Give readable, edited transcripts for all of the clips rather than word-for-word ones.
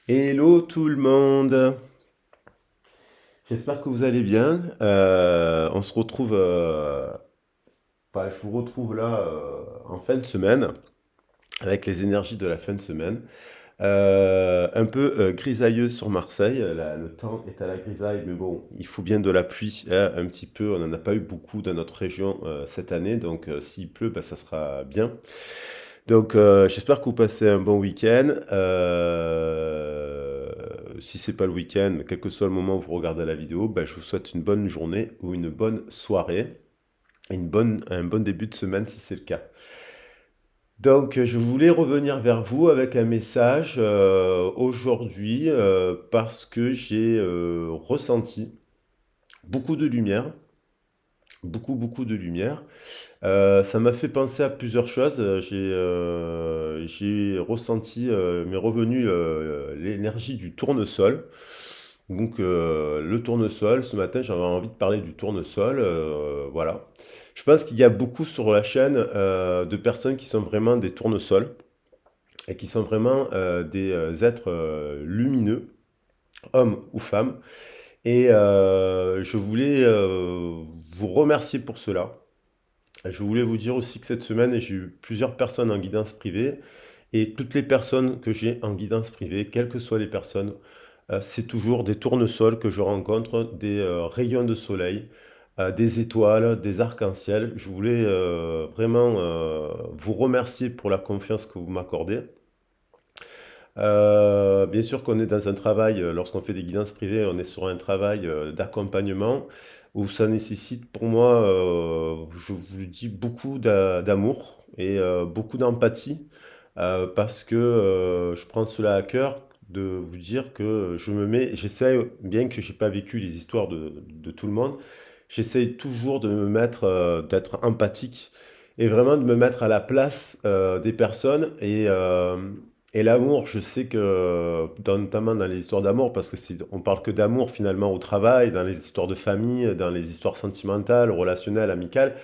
Hello tout le monde, j'espère que vous allez bien. On se retrouve, je vous retrouve là en fin de semaine avec les énergies de la fin de semaine. Un peu grisailleux sur Marseille, le temps est à la grisaille, mais bon, il faut bien de la pluie, hein, un petit peu. On n'en a pas eu beaucoup dans notre région cette année, donc s'il pleut, bah, ça sera bien. Donc, j'espère que vous passez un bon week-end. Si c'est pas le week-end, quel que soit le moment où vous regardez la vidéo, ben, je vous souhaite une bonne journée ou une bonne soirée, et un bon début de semaine si c'est le cas. Donc, je voulais revenir vers vous avec un message aujourd'hui parce que j'ai ressenti beaucoup de lumière, beaucoup de lumière. Ça m'a fait penser à plusieurs choses. J'ai ressenti, m'est revenu l'énergie du tournesol. Donc le tournesol, ce matin j'avais envie de parler du tournesol. Voilà. Je pense qu'il y a beaucoup sur la chaîne de personnes qui sont vraiment des tournesols et qui sont vraiment des êtres lumineux, hommes ou femmes. Et je voulais vous remercier pour cela. Je voulais vous dire aussi que cette semaine, j'ai eu plusieurs personnes en guidance privée et toutes les personnes que j'ai en guidance privée, quelles que soient les personnes, c'est toujours des tournesols que je rencontre, des rayons de soleil, des étoiles, des arcs-en-ciel. Je voulais vraiment vous remercier pour la confiance que vous m'accordez. Bien sûr qu'on est dans un travail, lorsqu'on fait des guidances privées, on est sur un travail d'accompagnement où ça nécessite pour moi, je vous le dis, beaucoup d'amour et beaucoup d'empathie parce que je prends cela à cœur de vous dire que je me mets, j'essaie, bien que j'ai pas vécu les histoires de tout le monde, j'essaie toujours de me mettre, d'être empathique et vraiment de me mettre à la place des personnes et l'amour, je sais que, notamment dans les histoires d'amour, parce que on parle que d'amour finalement au travail, dans les histoires de famille, dans les histoires sentimentales, relationnelles, amicales,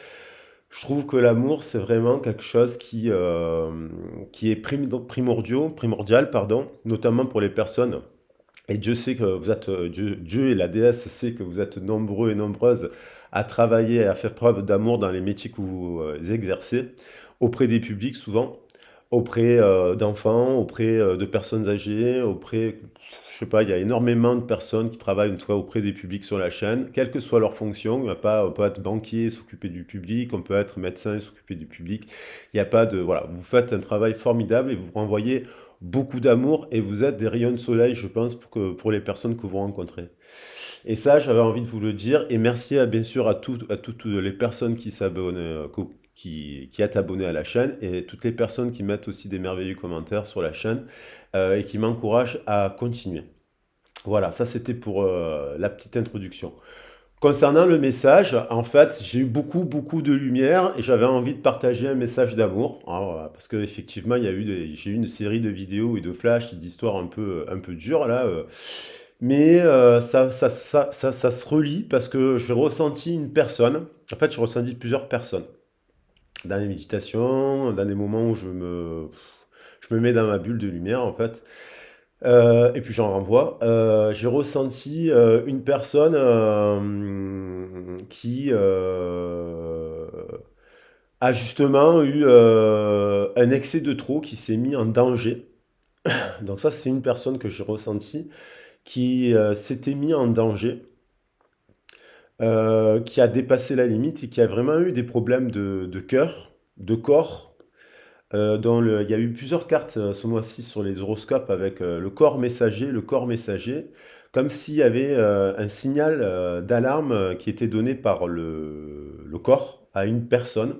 je trouve que l'amour, c'est vraiment quelque chose qui est primordial, pardon, notamment pour les personnes. Et Dieu sait que vous êtes, Dieu et la déesse sait que vous êtes nombreux et nombreuses à travailler et à faire preuve d'amour dans les métiers que vous exercez, auprès des publics souvent, auprès d'enfants, auprès de personnes âgées, auprès, je sais pas, il y a énormément de personnes qui travaillent en tout cas auprès des publics sur la chaîne, quelle que soit leur fonction. Il y a pas, on peut être banquier et s'occuper du public, on peut être médecin et s'occuper du public. Il n'y a pas de, voilà, vous faites un travail formidable et vous renvoyez beaucoup d'amour et vous êtes des rayons de soleil, je pense, pour les personnes que vous rencontrez. Et ça, j'avais envie de vous le dire. Et merci bien sûr à toutes les personnes qui s'abonnent, qui êtes abonnées à la chaîne et toutes les personnes qui mettent aussi des merveilleux commentaires sur la chaîne et qui m'encouragent à continuer. Voilà, ça c'était pour la petite introduction. Concernant le message, en fait, j'ai eu beaucoup de lumière et j'avais envie de partager un message d'amour. Alors, parce qu'effectivement, j'ai eu une série de vidéos et de flashs et d'histoires un peu dures là. Mais ça se relie parce que j'ai ressenti une personne. En fait, j'ai ressenti plusieurs personnes dans les méditations, dans des moments où je me mets dans ma bulle de lumière en fait. Et puis j'en renvoie. J'ai ressenti une personne qui a justement eu un excès de trop, qui s'est mis en danger. Donc ça, c'est une personne que j'ai ressenti qui s'était mis en danger, qui a dépassé la limite et qui a vraiment eu des problèmes de cœur, de corps. Il y a eu plusieurs cartes ce mois-ci sur les horoscopes avec le corps messager, comme s'il y avait un signal d'alarme qui était donné par le corps à une personne.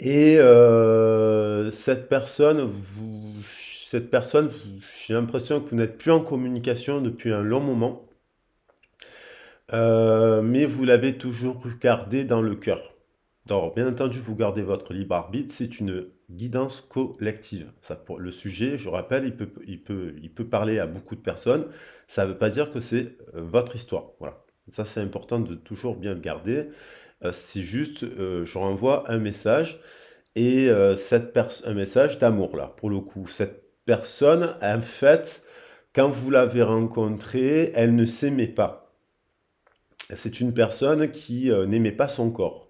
Et cette personne, j'ai l'impression que vous n'êtes plus en communication depuis un long moment, mais vous l'avez toujours gardé dans le cœur. Donc, bien entendu, vous gardez votre libre arbitre, c'est une guidance collective. Ça, pour le sujet, je rappelle, il peut parler à beaucoup de personnes. Ça ne veut pas dire que c'est votre histoire. Voilà. Ça, c'est important de toujours bien le garder. C'est juste, je renvoie un message et un message d'amour là, pour le coup. personne, en fait, quand vous l'avez rencontrée, elle ne s'aimait pas. C'est une personne qui n'aimait pas son corps.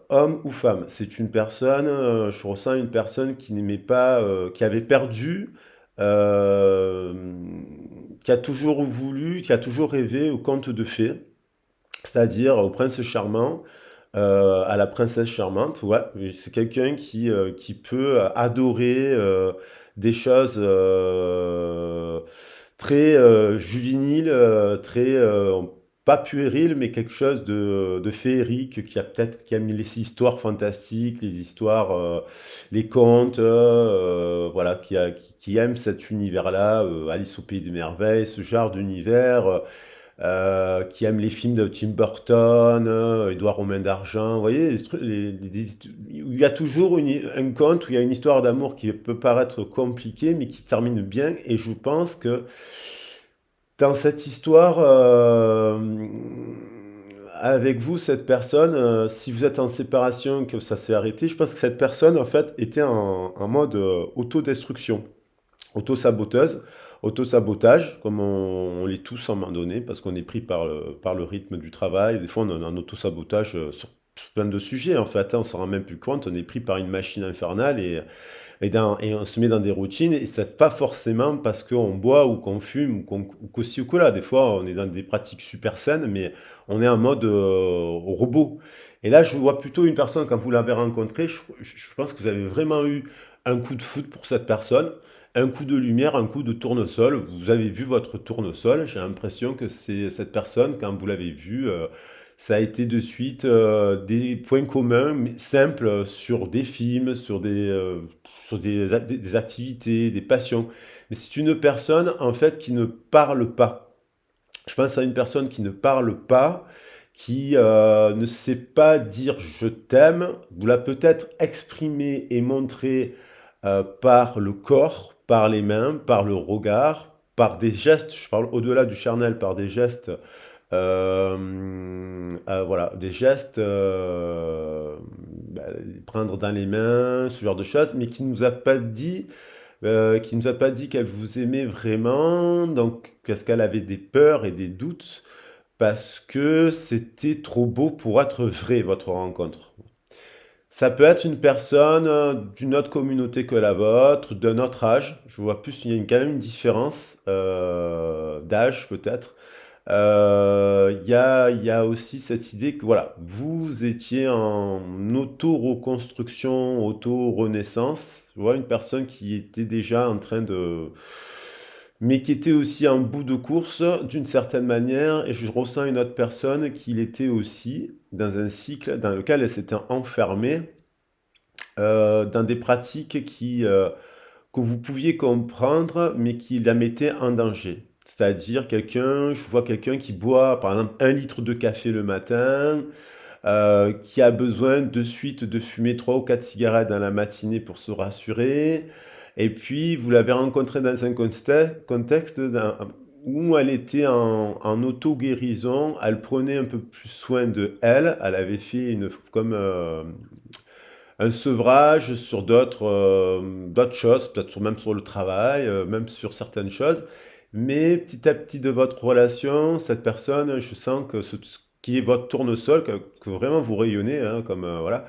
Homme ou femme, c'est une personne, je ressens une personne qui n'aimait pas, qui avait perdu, euh, qui a toujours voulu, qui a toujours rêvé au conte de fées, c'est-à-dire au prince charmant, à la princesse charmante. Ouais, oui, c'est quelqu'un qui peut adorer des choses très juvéniles, très pas puéril, mais quelque chose de féerique qui a peut-être qui aime les histoires fantastiques, les histoires, les contes, voilà, qui aime cet univers-là, Alice au pays des merveilles, ce genre d'univers. Qui aime les films de Tim Burton, Édouard Romain d'Argent, vous voyez, il y a toujours un conte où il y a une histoire d'amour qui peut paraître compliquée, mais qui se termine bien, et je pense que dans cette histoire, avec vous, cette personne, si vous êtes en séparation, que ça s'est arrêté, je pense que cette personne, en fait, était en mode autodestruction, auto-saboteuse, auto-sabotage, comme on l'est tous à un moment donné, parce qu'on est pris par le rythme du travail. Des fois, on a un auto-sabotage sur plein de sujets, en fait, hein, on s'en rend même plus compte, on est pris par une machine infernale et on se met dans des routines, et c'est pas forcément parce qu'on boit ou qu'on fume ou qu'au ci ou que là. Des fois, on est dans des pratiques super saines, mais on est en mode robot. Et là, je vois plutôt une personne, quand vous l'avez rencontrée, je pense que vous avez vraiment eu un coup de foot pour cette personne, un coup de lumière, un coup de tournesol. Vous avez vu votre tournesol. J'ai l'impression que c'est cette personne, quand vous l'avez vue, ça a été de suite des points communs mais simples sur des films, sur des activités, des passions. Mais c'est une personne en fait qui ne parle pas. Je pense à une personne qui ne parle pas, qui ne sait pas dire je t'aime. Vous l'a peut-être exprimé et montré par le corps, par les mains, par le regard, par des gestes. Je parle au-delà du charnel, par des gestes voilà, des gestes, bah, prendre dans les mains, ce genre de choses, mais qui nous a pas dit qu'elle vous aimait vraiment, donc parce qu'elle avait des peurs et des doutes, parce que c'était trop beau pour être vrai, votre rencontre. Ça peut être une personne d'une autre communauté que la vôtre, d'un autre âge. Je vois plus, il y a quand même une différence d'âge peut-être. Il y a aussi cette idée que voilà, vous étiez en auto-reconstruction, auto-renaissance. Je vois une personne qui était déjà en train de... mais qui était aussi en bout de course d'une certaine manière, et je ressens une autre personne qui l'était aussi dans un cycle dans lequel elle s'était enfermée dans des pratiques que vous pouviez comprendre, mais qui la mettaient en danger. C'est-à-dire quelqu'un, je vois quelqu'un qui boit par exemple 1 litre de café le matin, qui a besoin de suite de fumer 3 ou 4 cigarettes dans la matinée pour se rassurer. Et puis vous l'avez rencontrée dans un contexte où elle était en auto-guérison, elle prenait un peu plus soin de elle, elle avait fait comme un sevrage sur d'autres choses, peut-être même sur le travail, même sur certaines choses. Mais petit à petit de votre relation, cette personne, je sens que ce qui est votre tournesol, que vraiment vous rayonnez, hein, comme voilà.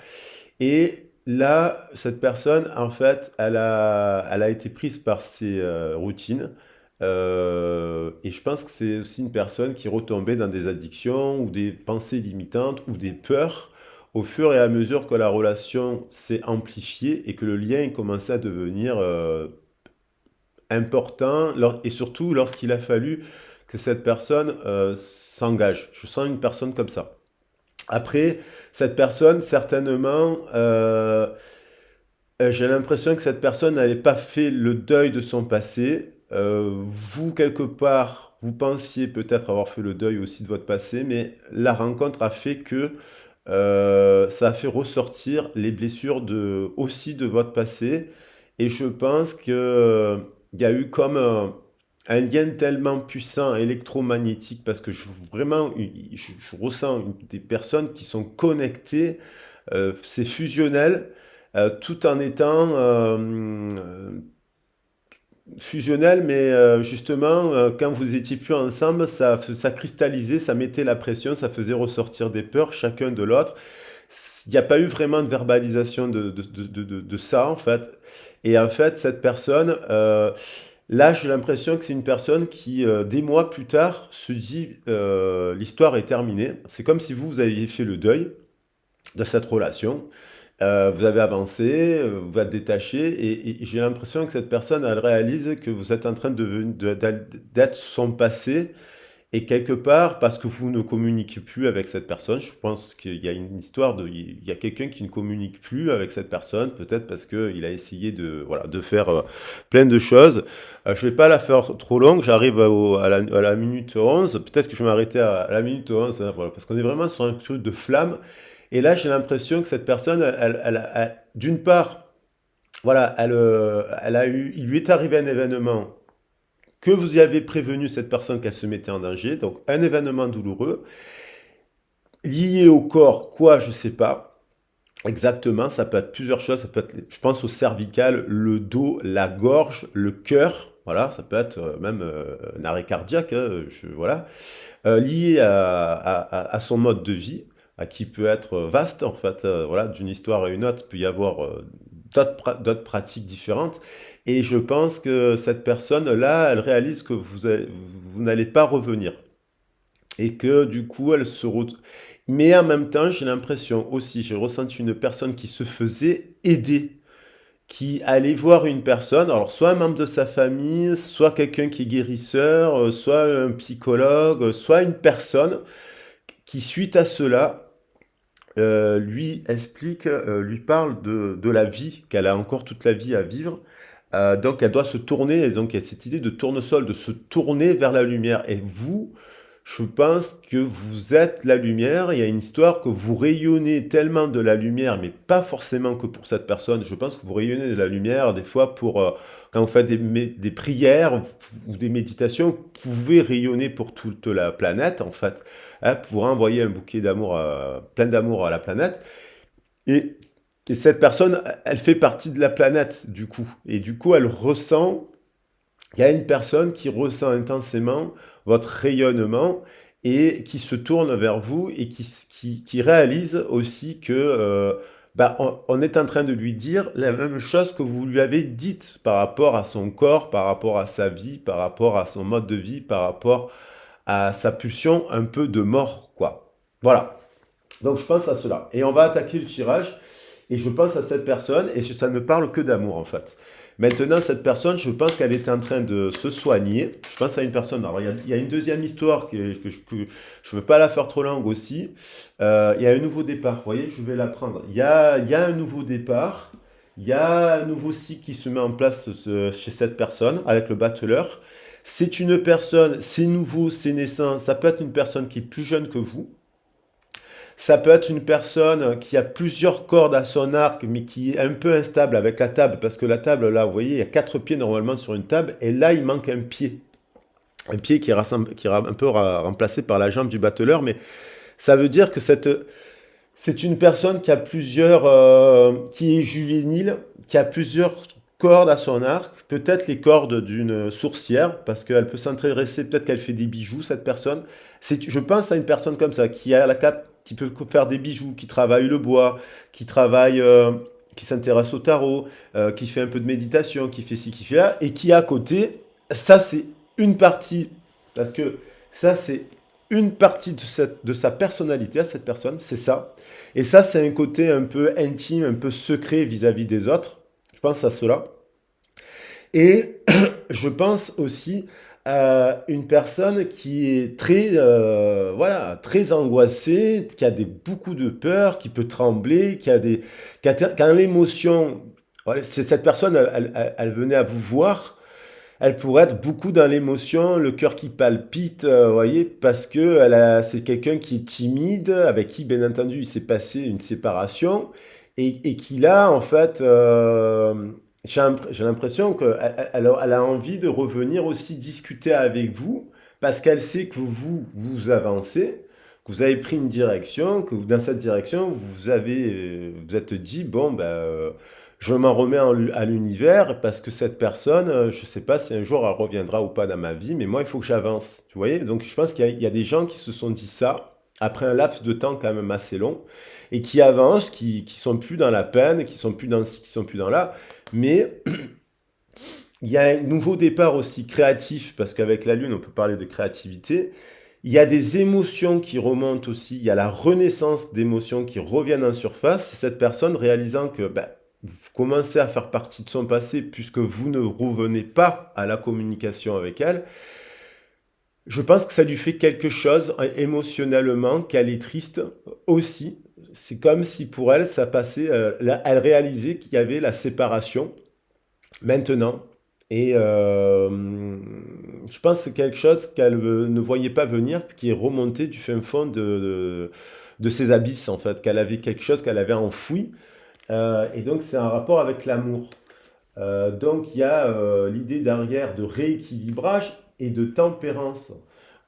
Et là, cette personne, en fait, elle a été prise par ses routines. Et je pense que c'est aussi une personne qui retombait dans des addictions ou des pensées limitantes ou des peurs au fur et à mesure que la relation s'est amplifiée et que le lien commençait à devenir important et surtout lorsqu'il a fallu que cette personne s'engage. Je sens une personne comme ça. Après, cette personne, certainement, j'ai l'impression que cette personne n'avait pas fait le deuil de son passé. Vous, quelque part, vous pensiez peut-être avoir fait le deuil aussi de votre passé, mais la rencontre a fait que ça a fait ressortir les blessures aussi de votre passé. Et je pense que, il y a eu comme un lien tellement puissant électromagnétique, parce que vraiment, je ressens des personnes qui sont connectées, c'est fusionnel, tout en étant fusionnel, mais justement, quand vous étiez plus ensemble, ça cristallisait, ça mettait la pression, ça faisait ressortir des peurs chacun de l'autre. Il n'y a pas eu vraiment de verbalisation de ça, en fait. Et en fait, cette personne, là, j'ai l'impression que c'est une personne qui, des mois plus tard, se dit, l'histoire est terminée. C'est comme si vous aviez fait le deuil de cette relation. Vous avez avancé, vous êtes détaché, et j'ai l'impression que cette personne, elle réalise que vous êtes en train d'être son passé, et quelque part, parce que vous ne communiquez plus avec cette personne, je pense qu'il y a une histoire il y a quelqu'un qui ne communique plus avec cette personne, peut-être parce qu'il a essayé voilà, de faire plein de choses. Je ne vais pas la faire trop longue, j'arrive à la minute 11, peut-être que je vais m'arrêter à la minute 11, hein, voilà, parce qu'on est vraiment sur un truc de flamme. Et là, j'ai l'impression que cette personne, d'une part, voilà, il lui est arrivé un événement que vous y avez prévenu cette personne qu'elle se mettait en danger, donc un événement douloureux, lié au corps, quoi, je sais pas. Exactement, ça peut être plusieurs choses, ça peut être, je pense au cervical, le dos, la gorge, le cœur, voilà, ça peut être même un arrêt cardiaque, hein, voilà, lié à son mode de vie, qui peut être vaste en fait, voilà, d'une histoire à une autre, il peut y avoir d'autres pratiques différentes. Et je pense que cette personne-là, elle réalise que vous n'allez pas revenir. Et que du coup, mais en même temps, j'ai l'impression aussi, j'ai ressenti une personne qui se faisait aider, qui allait voir une personne, alors soit un membre de sa famille, soit quelqu'un qui est guérisseur, soit un psychologue, soit une personne qui, suite à cela, lui explique, lui parle de la vie, qu'elle a encore toute la vie à vivre. Donc elle doit se tourner, et donc il y a cette idée de tournesol, de se tourner vers la lumière. Et vous, je pense que vous êtes la lumière, il y a une histoire que vous rayonnez tellement de la lumière, mais pas forcément que pour cette personne. Je pense que vous rayonnez de la lumière des fois quand vous faites des prières ou des méditations, vous pouvez rayonner pour toute la planète en fait, hein, pour envoyer un bouquet d'amour, plein d'amour à la planète. Et, et cette personne, elle fait partie de la planète du coup. Et du coup, il y a une personne qui ressent intensément votre rayonnement et qui se tourne vers vous et qui réalise aussi que bah, on est en train de lui dire la même chose que vous lui avez dite par rapport à son corps, par rapport à sa vie, par rapport à son mode de vie, par rapport à sa pulsion un peu de mort, quoi. Voilà. Donc je pense à cela. Et on va attaquer le tirage. Et je pense à cette personne, et ça ne parle que d'amour en fait. Maintenant, cette personne, je pense qu'elle était en train de se soigner. Je pense à une personne. Alors, il y a une deuxième histoire que je ne veux pas la faire trop longue aussi. Il y a un nouveau départ. Vous voyez, je vais la prendre. Il y a un nouveau départ. Il y a un nouveau cycle qui se met en place chez cette personne avec le battleur. C'est une personne, c'est nouveau, c'est naissant. Ça peut être une personne qui est plus jeune que vous. Ça peut être une personne qui a plusieurs cordes à son arc, mais qui est un peu instable avec la table, parce que la table, là, vous voyez, il y a quatre pieds normalement sur une table, et là, il manque un pied. Un pied qui est un peu remplacé par la jambe du battleur, mais ça veut dire que c'est une personne qui a qui est juvénile, qui a plusieurs cordes à son arc, peut-être les cordes d'une sourcière, parce qu'elle peut s'intéresser, peut-être qu'elle fait des bijoux, cette personne. Je pense à une personne comme ça, qui peut faire des bijoux, qui travaille le bois, qui s'intéresse au tarot, qui fait un peu de méditation, qui fait ci, qui fait là, et qui à côté, ça c'est une partie, parce que ça c'est une partie de sa personnalité à cette personne, c'est ça. Et ça, c'est un côté un peu intime, un peu secret vis-à-vis des autres. Je pense à cela. Et je pense aussi à une personne qui est voilà, très angoissée, qui a beaucoup de peur, qui peut trembler, qui a l'émotion. Voilà, cette personne, elle venait à vous voir, elle pourrait être beaucoup dans l'émotion, le cœur qui palpite, vous voyez, parce que c'est quelqu'un qui est timide, avec qui, bien entendu, il s'est passé une séparation, et qui là, en fait, j'ai l'impression qu'elle a envie de revenir aussi discuter avec vous, parce qu'elle sait que vous avancez, que vous avez pris une direction, dans cette direction, vous êtes dit, bon, ben, je m'en remets à l'univers parce que cette personne, je ne sais pas si un jour elle reviendra ou pas dans ma vie, mais moi, il faut que j'avance. Tu voyez? Donc, je pense qu'il y a des gens qui se sont dit ça après un laps de temps quand même assez long et qui avancent, qui sont plus dans la peine, qui sont plus dans ci, qui sont plus dans là. Mais il y a un nouveau départ aussi créatif parce qu'avec la Lune, on peut parler de créativité. Il y a des émotions qui remontent aussi, il y a la renaissance d'émotions qui reviennent en surface. C'est cette personne réalisant que ben, vous commencez à faire partie de son passé puisque vous ne revenez pas à la communication avec elle. Je pense que ça lui fait quelque chose émotionnellement, qu'elle est triste aussi. C'est comme si pour elle, ça passait, elle réalisait qu'il y avait la séparation maintenant. Et je pense que c'est quelque chose qu'elle ne voyait pas venir, qui est remonté du fin fond de ses abysses, en fait, qu'elle avait quelque chose qu'elle avait enfoui. Et donc, c'est un rapport avec l'amour. Donc, il y a l'idée derrière de rééquilibrage et de tempérance.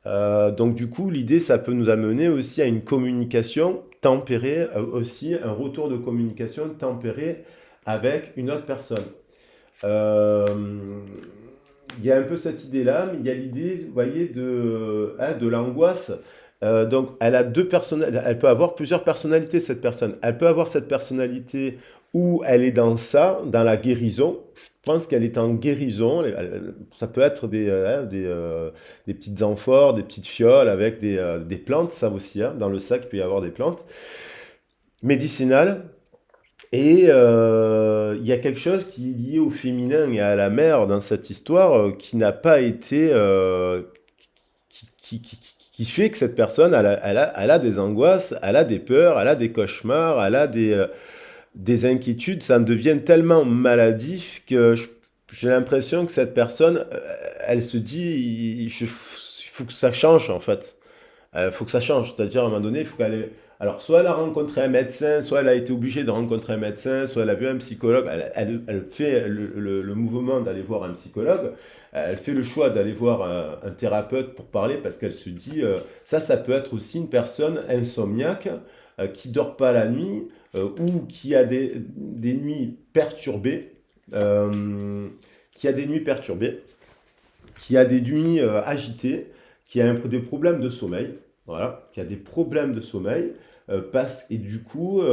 Donc, du coup, l'idée, ça peut nous amener aussi à une communication tempérée, aussi un retour de communication tempéré avec une autre personne. Euh, il y a un peu cette idée-là, mais il y a l'idée, vous voyez, de l'angoisse. Donc, elle a elle peut avoir plusieurs personnalités, cette personne. Elle peut avoir cette personnalité où elle est dans ça, dans la guérison. Je pense qu'elle est en guérison. Ça peut être des petites amphores, des petites fioles avec des plantes, ça aussi. Hein. Dans le sac, il peut y avoir des plantes médicinales. Et il y a quelque chose qui est lié au féminin et à la mère dans cette histoire qui n'a pas été... qui fait que cette personne, elle a des angoisses, elle a des peurs, elle a des cauchemars, elle a des inquiétudes. Ça en devient tellement maladif que j'ai l'impression que cette personne, elle se dit, il faut que ça change en fait. Il faut que ça change. C'est-à-dire, à un moment donné, il faut qu'elle... Alors, soit elle a rencontré un médecin, soit elle a été obligée de rencontrer un médecin, soit elle a vu un psychologue. Elle fait le mouvement d'aller voir un psychologue. Elle fait le choix d'aller voir un thérapeute pour parler parce qu'elle se dit, ça peut être aussi une personne insomniaque qui dort pas la nuit ou qui a des nuits perturbées, qui a des nuits perturbées, qui a des nuits agitées, qui a des problèmes de sommeil. Voilà, qui a des problèmes de sommeil, et du coup,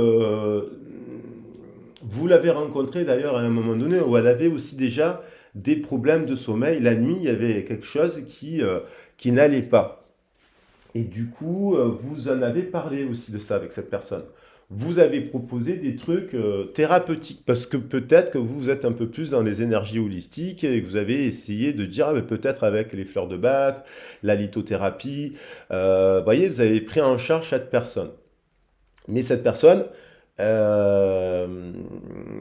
vous l'avez rencontré d'ailleurs à un moment donné où elle avait aussi déjà des problèmes de sommeil. La nuit, il y avait quelque chose qui n'allait pas. Et du coup, vous en avez parlé aussi de ça avec cette personne. Vous avez proposé des trucs thérapeutiques, parce que peut-être que vous êtes un peu plus dans les énergies holistiques et que vous avez essayé de dire, ah, mais peut-être avec les fleurs de Bach, la lithothérapie, vous voyez, vous avez pris en charge cette personne. Mais cette personne, euh,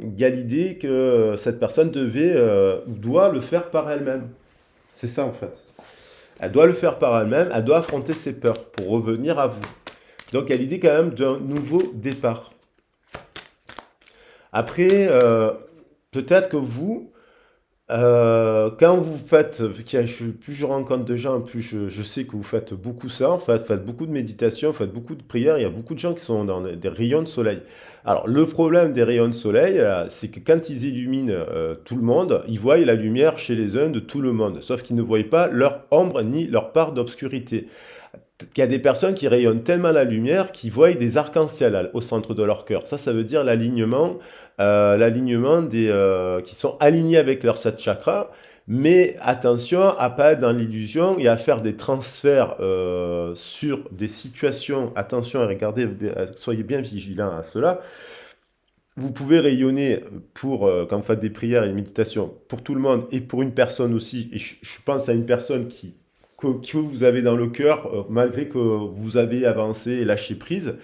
il y a l'idée que cette personne doit le faire par elle-même. C'est ça en fait. Elle doit le faire par elle-même, elle doit affronter ses peurs pour revenir à vous. Donc il y a l'idée quand même d'un nouveau départ. Après, peut-être que vous, quand vous faites, plus je rencontre de gens, plus je sais que vous faites beaucoup ça, en fait, faites beaucoup de méditation, faites beaucoup de prières, il y a beaucoup de gens qui sont dans des rayons de soleil. Alors le problème des rayons de soleil, c'est que quand ils illuminent tout le monde, ils voient la lumière chez les uns de tout le monde, sauf qu'ils ne voient pas leur ombre ni leur part d'obscurité. Il y a des personnes qui rayonnent tellement la lumière qu'ils voient des arcs-en-ciel au centre de leur cœur. Ça veut dire l'alignement qui sont alignés avec leur sept chakras. Mais attention à pas être dans l'illusion et à faire des transferts sur des situations. Attention à regarder, soyez bien vigilants à cela. Vous pouvez rayonner quand vous faites des prières et des méditations pour tout le monde et pour une personne aussi. Et je pense à une personne que vous avez dans le cœur, malgré que vous avez avancé et lâché prise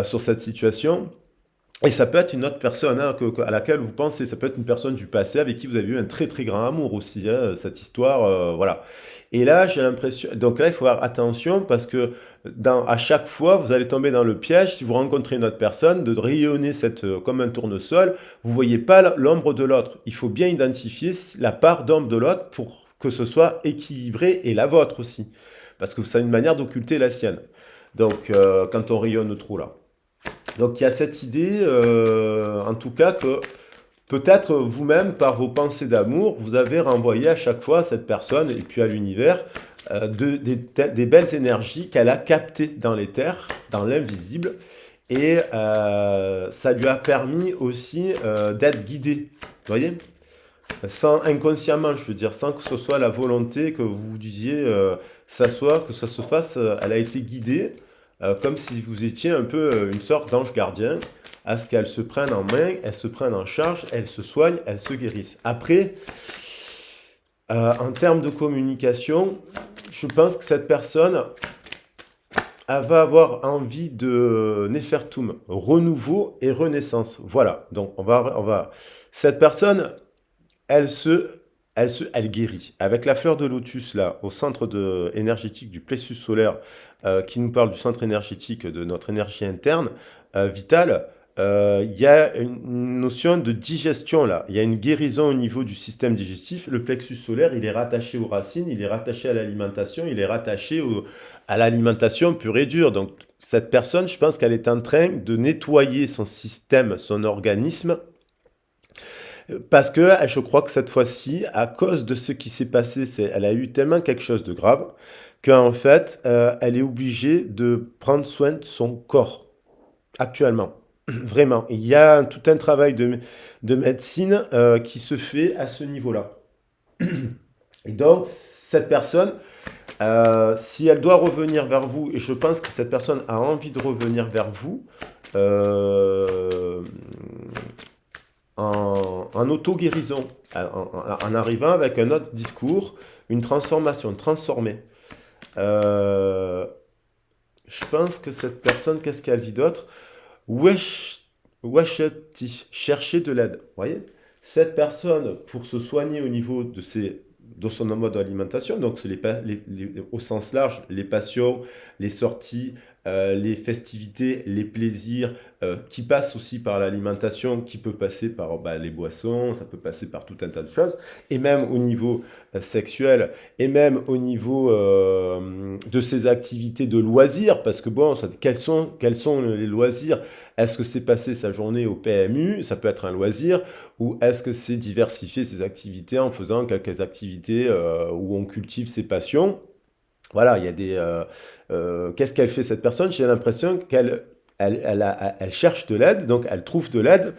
sur cette situation. Et ça peut être une autre personne hein, à laquelle vous pensez. Ça peut être une personne du passé avec qui vous avez eu un très très grand amour aussi. Hein, cette histoire, voilà. Et là, j'ai l'impression. Donc là, il faut faire attention parce que à chaque fois, vous allez tomber dans le piège, si vous rencontrez une autre personne, de rayonner comme un tournesol. Vous ne voyez pas l'ombre de l'autre. Il faut bien identifier la part d'ombre de l'autre pour que ce soit équilibré et la vôtre aussi. Parce que c'est une manière d'occulter la sienne. Donc, quand on rayonne trop là. Donc il y a cette idée, en tout cas, que peut-être vous-même, par vos pensées d'amour, vous avez renvoyé à chaque fois à cette personne et puis à l'univers des belles énergies qu'elle a captées dans l'éther, dans l'invisible, et ça lui a permis aussi d'être guidée. Vous voyez? Sans inconsciemment, je veux dire, sans que ce soit la volonté que vous disiez ça soit, que ça se fasse, elle a été guidée comme si vous étiez un peu une sorte d'ange gardien, à ce qu'elle se prenne en main, elle se prenne en charge, elle se soigne, elle se guérisse. Après, en termes de communication, je pense que cette personne, elle va avoir envie de Nefertum, renouveau et renaissance. Voilà, donc cette personne, elle guérit. Avec la fleur de lotus, là, au centre énergétique du plexus solaire, qui nous parle du centre énergétique de notre énergie interne, vitale, il y a une notion de digestion, là. Il y a une guérison au niveau du système digestif. Le plexus solaire, il est rattaché aux racines, il est rattaché à l'alimentation, il est rattaché à l'alimentation pure et dure. Donc, cette personne, je pense qu'elle est en train de nettoyer son système, son organisme, parce que je crois que cette fois-ci, à cause de ce qui s'est passé, elle a eu tellement quelque chose de grave qu'en fait, elle est obligée de prendre soin de son corps, actuellement. Vraiment. Il y a tout un travail de médecine qui se fait à ce niveau-là. Et donc, cette personne, si elle doit revenir vers vous, et je pense que cette personne a envie de revenir vers vous, euh, en auto-guérison, en arrivant avec un autre discours, une transformation, transformée. Euh, je pense que cette personne, qu'est-ce qu'elle vit d'autre? Wesh, wesheti, chercher de l'aide. Vous voyez? Cette personne, pour se soigner au niveau de son mode d'alimentation, donc c'est au sens large, les passions, les sorties, les festivités, les plaisirs, qui passent aussi par l'alimentation, qui peut passer par les boissons, ça peut passer par tout un tas de choses, et même au niveau sexuel, et même au niveau de ses activités de loisirs, parce que bon, quels sont les loisirs? Est-ce que c'est passer sa journée au PMU? Ça peut être un loisir. Ou est-ce que c'est diversifier ses activités en faisant quelques activités où on cultive ses passions? Voilà, il y a qu'est-ce qu'elle fait cette personne? J'ai l'impression qu'elle cherche de l'aide, donc elle trouve de l'aide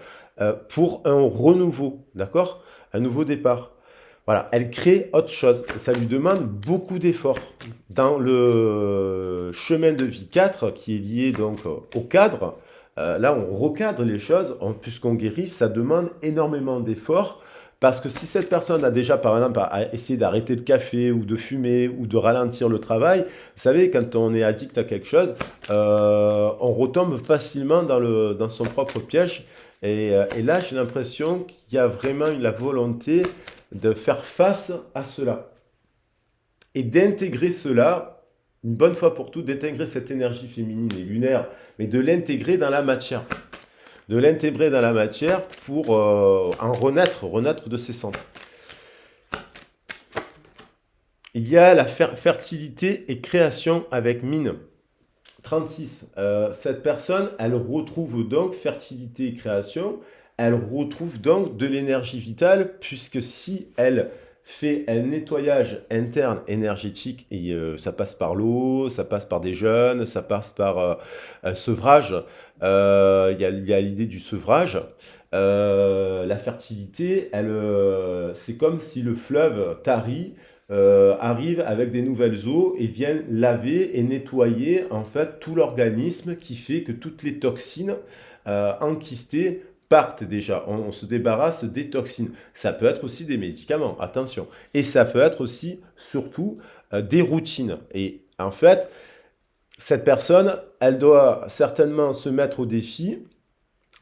pour un renouveau, d'accord? Un nouveau départ. Voilà, elle crée autre chose. Ça lui demande beaucoup d'efforts. Dans le chemin de vie 4, qui est lié donc au cadre, là on recadre les choses, puisqu'on guérit, ça demande énormément d'efforts. Parce que si cette personne a déjà, par exemple, essayé d'arrêter le café ou de fumer ou de ralentir le travail, vous savez, quand on est addict à quelque chose, on retombe facilement dans son propre piège. Et là, j'ai l'impression qu'il y a vraiment la volonté de faire face à cela et d'intégrer cela, une bonne fois pour toutes, d'intégrer cette énergie féminine et lunaire, mais de l'intégrer dans la matière. De l'intégrer dans la matière pour en renaître de ses cendres. Il y a la fertilité et création avec mine. 36. Cette personne, elle retrouve donc fertilité et création, elle retrouve donc de l'énergie vitale, puisque si elle fait un nettoyage interne énergétique, et ça passe par l'eau, ça passe par des jeûnes, ça passe par un sevrage, il y a l'idée du sevrage. La fertilité, c'est comme si le fleuve Tari arrive avec des nouvelles eaux et vient laver et nettoyer en fait tout l'organisme, qui fait que toutes les toxines enquistées partent déjà. On se débarrasse des toxines. Ça peut être aussi des médicaments, attention. Et ça peut être aussi, surtout, des routines. Et en fait, cette personne, elle doit certainement se mettre au défi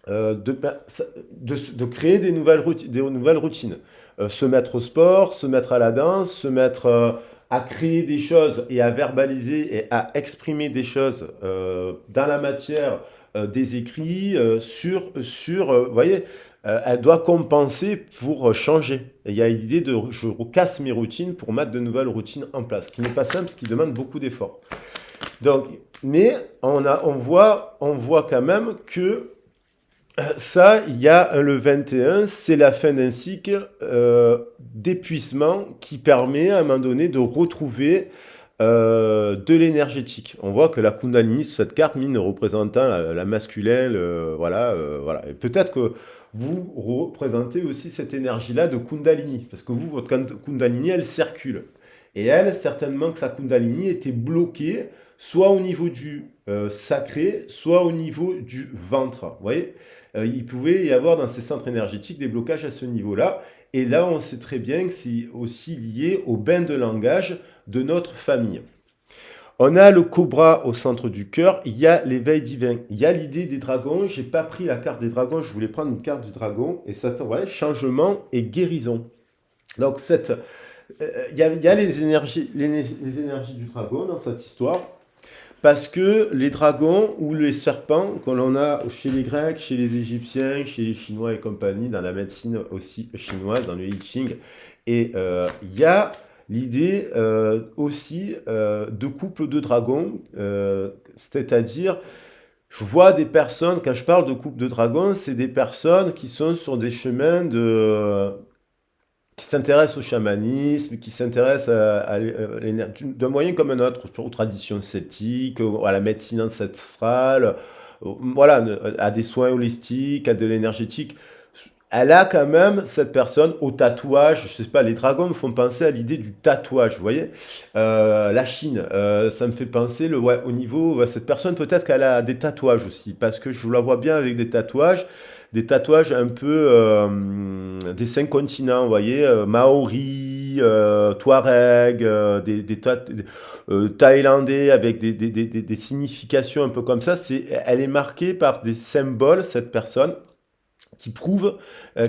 de créer des nouvelles routines. Se mettre au sport, se mettre à la danse, se mettre à créer des choses et à verbaliser et à exprimer des choses dans la matière des écrits, vous voyez, elle doit compenser pour changer. Et il y a l'idée de je casse mes routines pour mettre de nouvelles routines en place, ce qui n'est pas simple, ce qui demande beaucoup d'efforts. Donc, mais on voit quand même que Ça, il y a le 21, c'est la fin d'un cycle d'épuisement qui permet à un moment donné de retrouver de l'énergétique. On voit que la Kundalini sur cette carte, mine représentant la masculine, voilà, voilà. Et peut-être que vous représentez aussi cette énergie-là de Kundalini, parce que vous, votre Kundalini, elle circule. Et elle, certainement que sa Kundalini était bloquée, soit au niveau du sacré, soit au niveau du ventre. Vous voyez, il pouvait y avoir dans ces centres énergétiques des blocages à ce niveau-là. Et là, on sait très bien que c'est aussi lié au bain de langage de notre famille. On a le cobra au centre du cœur, il y a l'éveil divin, il y a l'idée des dragons. J'ai pas pris la carte des dragons, je voulais prendre une carte du dragon et ça ouais, changement et guérison. Donc il y a les énergies du dragon dans cette histoire. Parce que les dragons ou les serpents, que l'on a chez les Grecs, chez les Égyptiens, chez les Chinois et compagnie, dans la médecine aussi chinoise, dans le I Ching, et il y a l'idée aussi de couple de dragons, c'est-à-dire, je vois des personnes, quand je parle de couple de dragons, c'est des personnes qui sont sur des chemins qui s'intéressent au chamanisme, qui s'intéressent d'un moyen comme un autre, aux traditions celtiques, à la médecine ancestrale, voilà, à des soins holistiques, à de l'énergétique. Elle a quand même, cette personne, au tatouage. Je sais pas, les dragons me font penser à l'idée du tatouage, vous voyez. La Chine, ça me fait penser, ouais, au niveau, ouais, cette personne, peut-être qu'elle a des tatouages aussi, parce que je la vois bien avec des tatouages un peu des 5 continents, vous voyez, Maori, Touareg, Thaïlandais avec des significations un peu comme ça. Elle est marquée par des symboles, cette personne, qui prouvent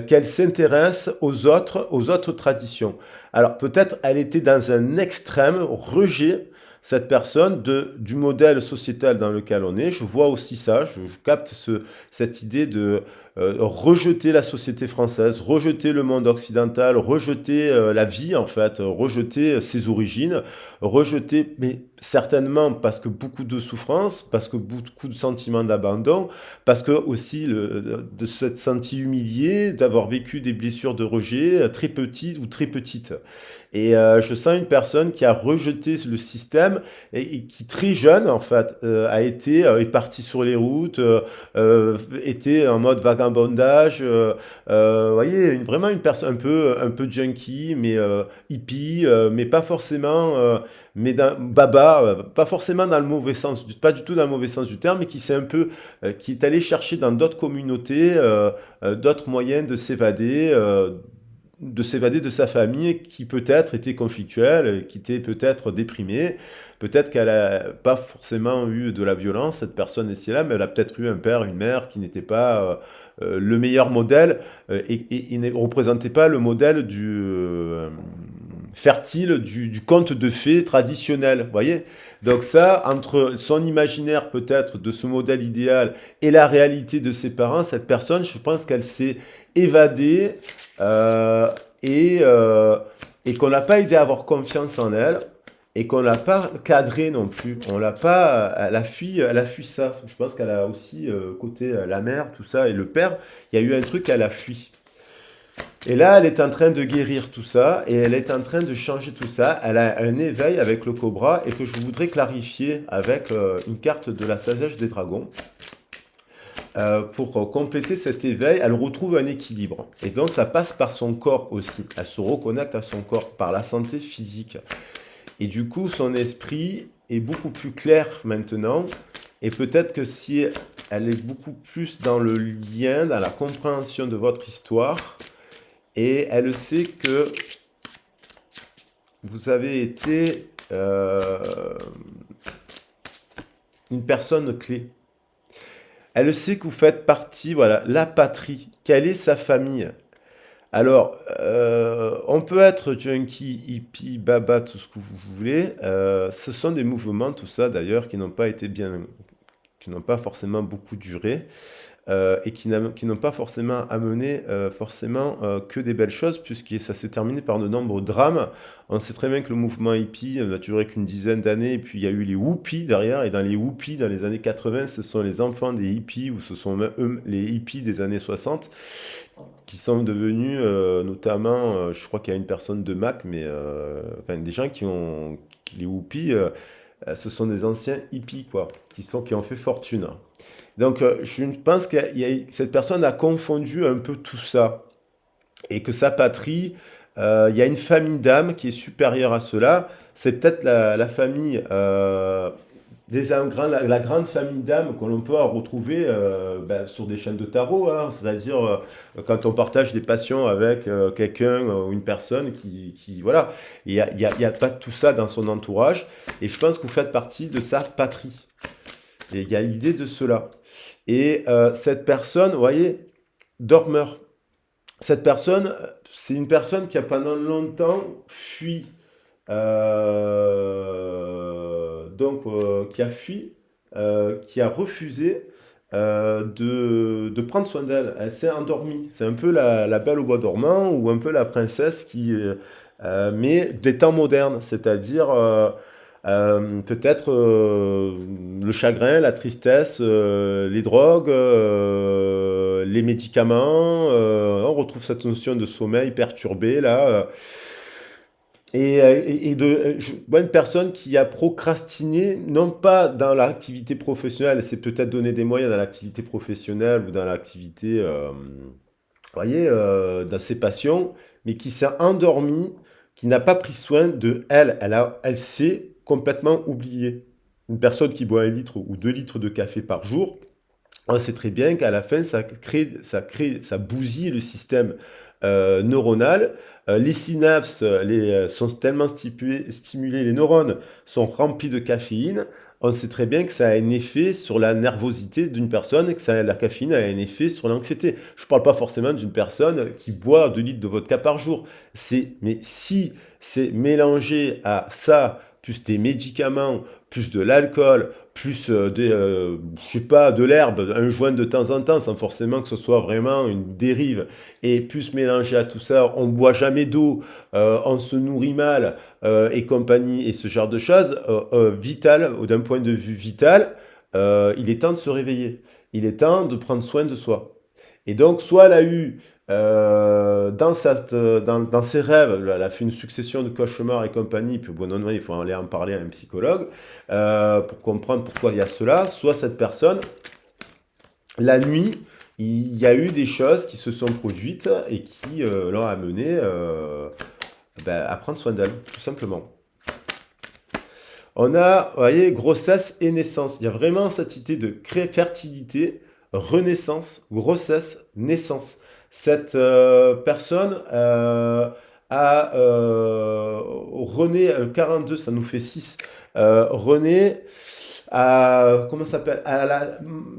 qu'elle s'intéresse aux autres traditions. Alors peut-être elle était dans un extrême rejet, cette personne, du modèle sociétal dans lequel on est. Je vois aussi ça, je capte cette idée de rejeter la société française, rejeter le monde occidental, rejeter la vie en fait, rejeter ses origines, rejeter, mais certainement parce que beaucoup de souffrance, parce que beaucoup de sentiments d'abandon, parce que aussi de s'être senti humilié, d'avoir vécu des blessures de rejet très petites ou très petites. Et je sens une personne qui a rejeté le système et qui très jeune en fait est parti sur les routes, était en mode vagabondage. Vous voyez, vraiment une personne un peu junkie, mais hippie, mais pas forcément, mais baba, pas forcément dans le mauvais sens, pas du tout dans le mauvais sens du terme, mais qui s'est un peu, qui est allé chercher dans d'autres communautés, d'autres moyens de s'évader de sa famille qui peut-être était conflictuelle, qui était peut-être déprimée, peut-être qu'elle n'a pas forcément eu de la violence, cette personne ici là, mais elle a peut-être eu un père, une mère qui n'était pas le meilleur modèle et ne représentait pas le modèle du fertile du conte de fées traditionnel, vous voyez. Donc ça, entre son imaginaire peut-être de ce modèle idéal et la réalité de ses parents, cette personne, je pense qu'elle s'est évadée euh, et, euh, et qu'on n'a pas aidé à avoir confiance en elle et qu'on l'a pas cadrée non plus. On l'a pas, elle a fui ça. Je pense qu'elle a aussi côté la mère, tout ça et le père. Il y a eu un truc qu'elle a fui. Et là, elle est en train de guérir tout ça et elle est en train de changer tout ça. Elle a un éveil avec le cobra et que je voudrais clarifier avec une carte de la sagesse des dragons. Pour compléter cet éveil, elle retrouve un équilibre. Et donc, ça passe par son corps aussi. Elle se reconnecte à son corps, par la santé physique. Et du coup, son esprit est beaucoup plus clair maintenant. Et peut-être que si elle est beaucoup plus dans le lien, dans la compréhension de votre histoire, et elle sait que vous avez été une personne clé. Elle sait que vous faites partie, voilà, la patrie. Quelle est sa famille? Alors, on peut être junkie, hippie, baba, tout ce que vous voulez. Ce sont des mouvements, tout ça d'ailleurs, qui n'ont pas forcément beaucoup duré. et qui n'ont pas forcément amené que des belles choses, puisque ça s'est terminé par de nombreux drames. On sait très bien que le mouvement hippie n'a duré qu'une dizaine d'années, et puis il y a eu les whoopies derrière, et dans les whoopies, dans les années 80, ce sont les enfants des hippies, ou ce sont même eux, les hippies des années 60, qui sont devenus, notamment, je crois qu'il y a une personne de Mac, mais enfin, des gens les whoopies, ce sont des anciens hippies, quoi, qui ont fait fortune. Donc, je pense que cette personne a confondu un peu tout ça et que sa patrie, il y a une famille d'âmes qui est supérieure à cela. C'est peut-être la famille, la grande famille d'âmes que l'on peut retrouver sur des chaînes de tarot, hein. C'est-à-dire quand on partage des passions avec quelqu'un ou une personne voilà, il y a pas tout ça dans son entourage. Et je pense que vous faites partie de sa patrie. Et il y a l'idée de cela. Et cette personne, vous voyez, dormeur. Cette personne, c'est une personne qui a pendant longtemps fui, qui a fui, qui a refusé de prendre soin d'elle. Elle s'est endormie. C'est un peu la belle au bois dormant ou un peu la princesse mais des temps modernes, c'est-à-dire peut-être le chagrin, la tristesse, les drogues, les médicaments. On retrouve cette notion de sommeil perturbé là. Je vois une personne qui a procrastiné, non pas dans l'activité professionnelle, c'est peut-être donner des moyens dans l'activité professionnelle ou dans l'activité, voyez, dans ses passions, mais qui s'est endormie, qui n'a pas pris soin de elle. Elle s'est complètement oubliée. Une personne qui boit 1 litre ou 2 litres de café par jour, on sait très bien qu'à la fin, ça bousille le système neuronal. Les synapses sont tellement stimulées, les neurones sont remplis de caféine. On sait très bien que ça a un effet sur la nervosité d'une personne et que la caféine a un effet sur l'anxiété. Je ne parle pas forcément d'une personne qui boit 2 litres de vodka par jour. Mais si c'est mélangé à ça, plus des médicaments, plus de l'alcool, plus je sais pas, de l'herbe, un joint de temps en temps, sans forcément que ce soit vraiment une dérive, et plus mélangé à tout ça, on boit jamais d'eau, on se nourrit mal, et compagnie, et ce genre de choses, vital, ou d'un point de vue vital, il est temps de se réveiller. Il est temps de prendre soin de soi. Et donc, soit elle a eu dans ses rêves, elle a fait une succession de cauchemars et compagnie, puis bon, non, il faut aller en parler à un psychologue pour comprendre pourquoi il y a cela. Soit cette personne, la nuit, il y a eu des choses qui se sont produites et qui l'ont amené à prendre soin d'elle, tout simplement. On a, vous voyez, grossesse et naissance. Il y a vraiment cette idée de fertilité, renaissance, grossesse, naissance. Cette personne rené, 42, ça nous fait 6. René comment ça s'appelle? À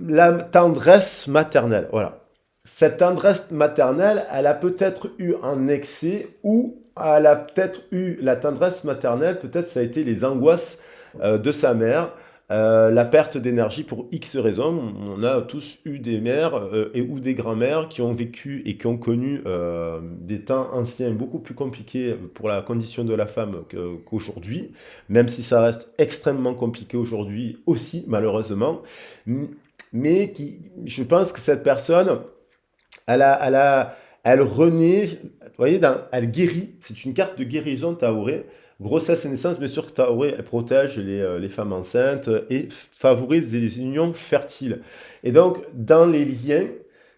la tendresse maternelle. Voilà. Cette tendresse maternelle, elle a peut-être eu un excès ou elle a peut-être eu la tendresse maternelle, peut-être ça a été les angoisses de sa mère, la perte d'énergie pour X raisons. On a tous eu des mères ou des grands-mères qui ont vécu et qui ont connu des temps anciens beaucoup plus compliqués pour la condition de la femme qu'aujourd'hui, même si ça reste extrêmement compliqué aujourd'hui aussi, malheureusement. Mais je pense que cette personne, elle, a, elle, a, elle renaît, vous voyez, elle guérit. C'est une carte de guérison, Taoré. Grossesse et naissance, bien sûr que Taoré, elle protège les femmes enceintes et favorise les unions fertiles. Et donc, dans les liens,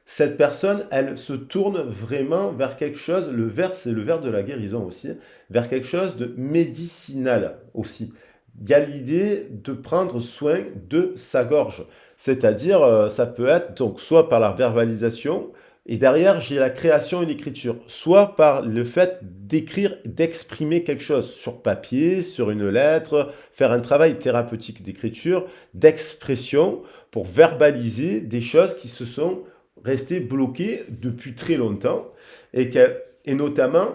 cette personne, elle se tourne vraiment vers quelque chose, le vers, c'est le vers de la guérison aussi, vers quelque chose de médicinal aussi. Il y a l'idée de prendre soin de sa gorge. C'est-à-dire, ça peut être donc soit par la verbalisation, et derrière, j'ai la création et l'écriture, soit par le fait d'écrire, d'exprimer quelque chose sur papier, sur une lettre, faire un travail thérapeutique d'écriture, d'expression, pour verbaliser des choses qui se sont restées bloquées depuis très longtemps, et notamment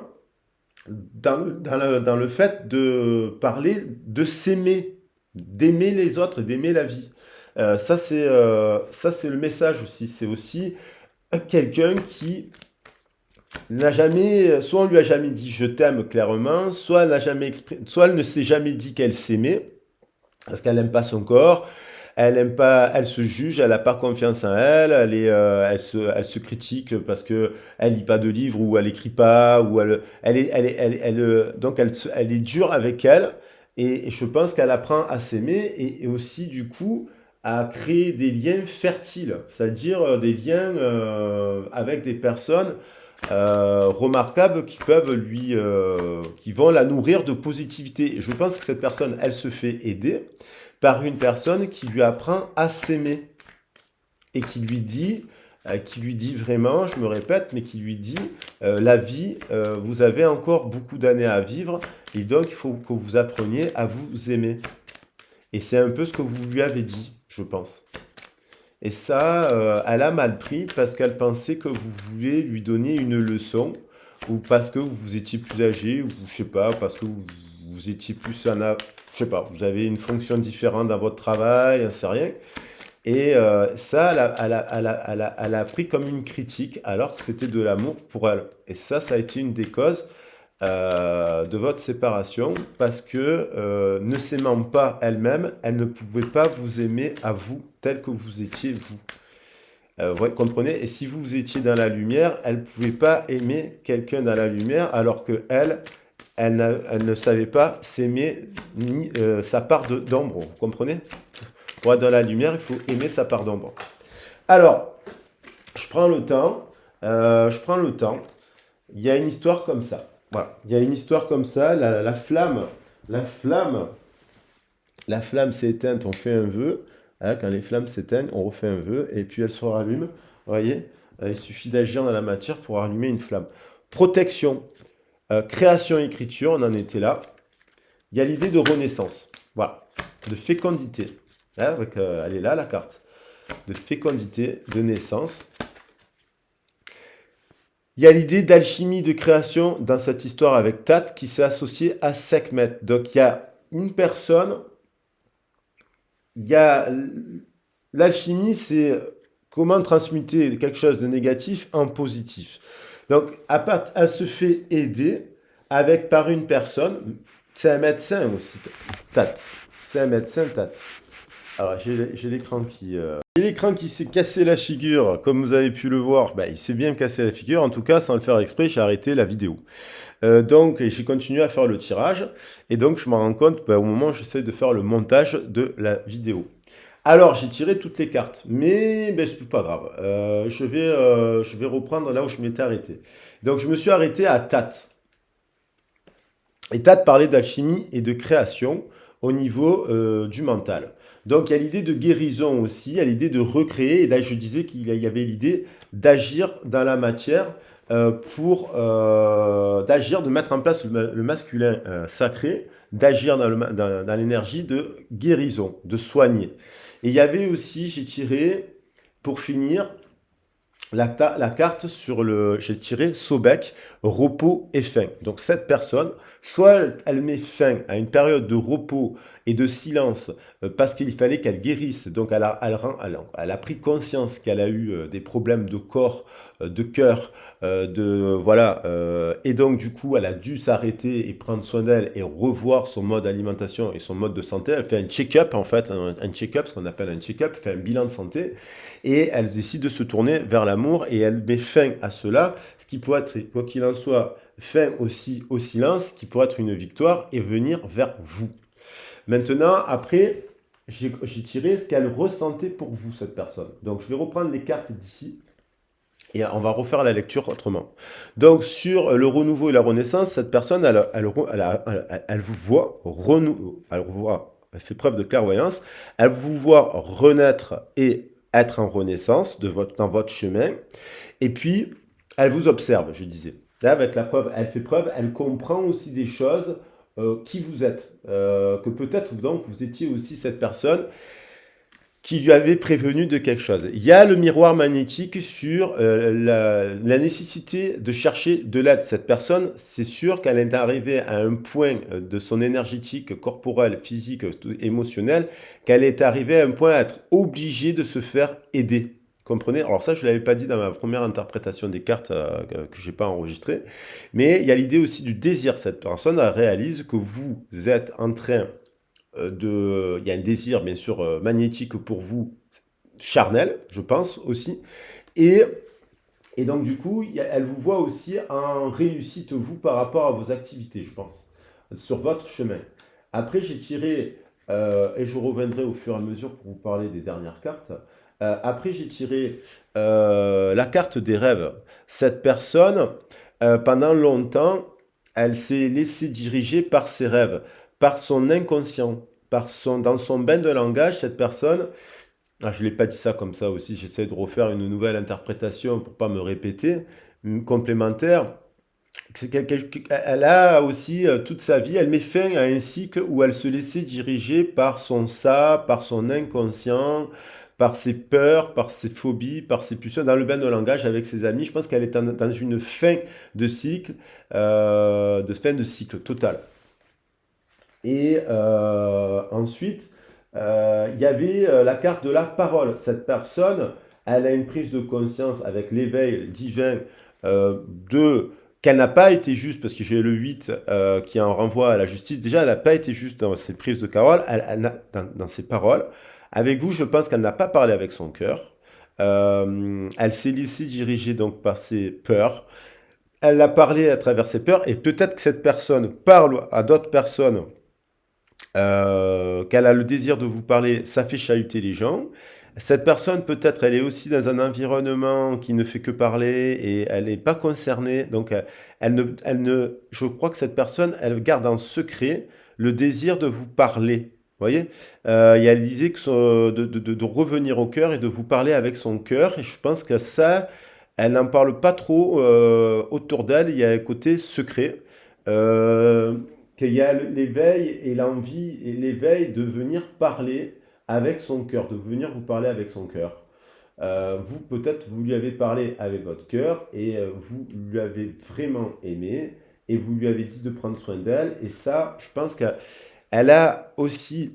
dans le fait de parler, de s'aimer, d'aimer les autres, d'aimer la vie. Ça, c'est le message aussi. C'est aussi quelqu'un qui n'a jamais, soit on lui a jamais dit je t'aime clairement, soit elle n'a jamais soit elle ne s'est jamais dit qu'elle s'aimait parce qu'elle n'aime pas son corps, elle aime pas, elle se juge, elle n'a pas confiance en elle, elle se critique parce que elle lit pas de livres ou elle écrit pas ou donc elle est dure avec elle et je pense qu'elle apprend à s'aimer et aussi du coup à créer des liens fertiles, c'est-à-dire des liens avec des personnes remarquables qui vont la nourrir de positivité. Et je pense que cette personne, elle se fait aider par une personne qui lui apprend à s'aimer et qui lui dit vraiment, je me répète, mais qui lui dit la vie, vous avez encore beaucoup d'années à vivre et donc il faut que vous appreniez à vous aimer. Et c'est un peu ce que vous lui avez dit, je pense. Et ça, elle a mal pris parce qu'elle pensait que vous vouliez lui donner une leçon ou parce que vous étiez plus âgé ou je sais pas, parce que vous étiez plus je sais pas, vous avez une fonction différente dans votre travail, j'en sais rien. Et ça, elle a pris comme une critique alors que c'était de l'amour pour elle. Et ça a été une des causes de votre séparation parce que ne s'aimant pas elle-même, elle ne pouvait pas vous aimer à vous tel que vous étiez vous. Vous comprenez? Et si vous étiez dans la lumière, elle ne pouvait pas aimer quelqu'un dans la lumière alors que elle ne savait pas s'aimer ni sa part d'ombre. Vous comprenez? Pour être dans la lumière, il faut aimer sa part d'ombre. Alors, je prends le temps. Il y a une histoire comme ça. Voilà. Il y a une histoire comme ça. La flamme, la flamme s'est éteinte, on fait un vœu. Hein, quand les flammes s'éteignent, on refait un vœu et puis elle se rallume. Vous voyez? Il suffit d'agir dans la matière pour allumer une flamme. Protection, création, écriture, on en était là. Il y a l'idée de renaissance. Voilà. De fécondité. Hein, elle est là, la carte. De fécondité, de naissance. Il y a l'idée d'alchimie de création dans cette histoire avec Tat qui s'est associé à Sekhmet. Donc il y a une personne, il y a l'alchimie, c'est comment transmuter quelque chose de négatif en positif. Donc elle se fait aider par une personne, c'est un médecin aussi, Tat. C'est un médecin, Tat. Alors j'ai l'écran qui s'est cassé la figure, comme vous avez pu le voir, il s'est bien cassé la figure, en tout cas sans le faire exprès, j'ai arrêté la vidéo. Donc j'ai continué à faire le tirage, et donc je me rends compte au moment où j'essaie de faire le montage de la vidéo. Alors j'ai tiré toutes les cartes, mais c'est pas grave, je vais reprendre là où je m'étais arrêté. Donc je me suis arrêté à Tat. Et Tat parlait d'alchimie et de création au niveau du mental. Donc il y a l'idée de guérison aussi, il y a l'idée de recréer, et là je disais qu'il y avait l'idée d'agir dans la matière d'agir, de mettre en place le masculin sacré, d'agir dans l'énergie de guérison, de soigner. Et il y avait aussi, j'ai tiré, pour finir, la carte j'ai tiré Sobek, repos et fin. Donc cette personne, soit elle met fin à une période de repos et de silence parce qu'il fallait qu'elle guérisse. Donc elle a pris conscience qu'elle a eu des problèmes de corps, de cœur, et donc du coup elle a dû s'arrêter et prendre soin d'elle et revoir son mode d'alimentation et son mode de santé. Elle fait un check-up en fait, un check-up, ce qu'on appelle un check-up, elle fait un bilan de santé. Et elle décide de se tourner vers l'amour et elle met fin à cela, ce qui pourrait être, quoi qu'il en soit, fin aussi au silence, qui pourrait être une victoire et venir vers vous. Maintenant, après, j'ai tiré ce qu'elle ressentait pour vous, cette personne. Donc, je vais reprendre les cartes d'ici et on va refaire la lecture autrement. Donc, sur le renouveau et la renaissance, cette personne, elle vous voit elle fait preuve de clairvoyance, elle vous voit renaître et être en renaissance dans votre chemin. Et puis, elle vous observe, je disais. Là, avec la preuve, elle fait preuve, elle comprend aussi des choses, qui vous êtes. Que peut-être, donc, vous étiez aussi cette personne qui lui avait prévenu de quelque chose. Il y a le miroir magnétique sur la nécessité de chercher de l'aide. Cette personne, c'est sûr qu'elle est arrivée à un point de son énergétique corporelle, physique, émotionnelle, qu'elle est arrivée à un point à être obligée de se faire aider. Comprenez? Alors ça, je ne l'avais pas dit dans ma première interprétation des cartes que j'ai pas enregistrée, mais il y a l'idée aussi du désir. Cette personne elle réalise que vous êtes en train il y a un désir bien sûr magnétique pour vous, charnel, je pense aussi, et, et donc du coup, elle vous voit aussi en réussite vous par rapport à vos activités, je pense, sur votre chemin. Après, j'ai tiré, et je reviendrai au fur et à mesure pour vous parler des dernières cartes. Après, j'ai tiré la carte des rêves. Cette personne, pendant longtemps, elle s'est laissée diriger par ses rêves, par son inconscient, dans son bain de langage, cette personne, je ne l'ai pas dit ça comme ça aussi, j'essaie de refaire une nouvelle interprétation pour pas me répéter, complémentaire. Elle a aussi toute sa vie, elle met fin à un cycle où elle se laissait diriger par son ça, par son inconscient, par ses peurs, par ses phobies, par ses pulsions, dans le bain de langage avec ses amis. Je pense qu'elle est dans une fin de cycle, fin de cycle total. Et ensuite, il y avait la carte de la parole. Cette personne, elle a une prise de conscience avec l'éveil divin de qu'elle n'a pas été juste, parce que j'ai le 8 qui en renvoie à la justice. Déjà, elle n'a pas été juste dans ses prises de parole, dans ses paroles. Avec vous, je pense qu'elle n'a pas parlé avec son cœur. Elle s'est laissée diriger donc par ses peurs. Elle a parlé à travers ses peurs, et peut-être que cette personne parle à d'autres personnes qu'elle a le désir de vous parler, ça fait chahuter les gens. Cette personne, peut-être, elle est aussi dans un environnement qui ne fait que parler et elle n'est pas concernée. Donc, je crois que cette personne, elle garde en secret le désir de vous parler. Vous voyez? Et elle disait que de revenir au cœur et de vous parler avec son cœur. Et je pense que ça, elle n'en parle pas trop autour d'elle. Il y a un côté secret. Euh, qu'il y a l'éveil et l'envie et l'éveil de venir parler avec son cœur, de venir vous parler avec son cœur. Vous, peut-être, vous lui avez parlé avec votre cœur et vous lui avez vraiment aimé et vous lui avez dit de prendre soin d'elle. Et ça, je pense qu'elle a aussi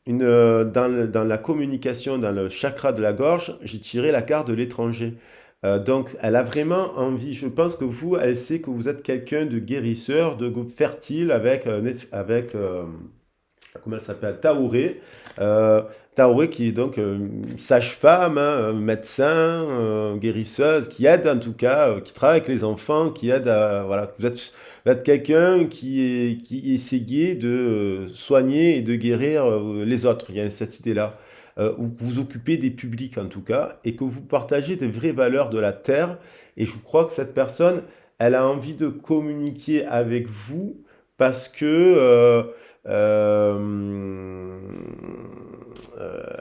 dans la communication, dans le chakra de la gorge, j'ai tiré la carte de l'étranger. Donc, elle a vraiment envie. Je pense que vous, elle sait que vous êtes quelqu'un de guérisseur, de fertile avec comment elle s'appelle? Taouré. Euh, Taouré qui est donc sage-femme, hein, médecin, guérisseuse, qui aide en tout cas, qui travaille avec les enfants, qui aide à... Voilà, vous êtes quelqu'un qui essayait de soigner et de guérir les autres. Il y a cette idée-là. Où vous vous occupez des publics en tout cas, et que vous partagez des vraies valeurs de la terre. Et je crois que cette personne, elle a envie de communiquer avec vous parce que euh,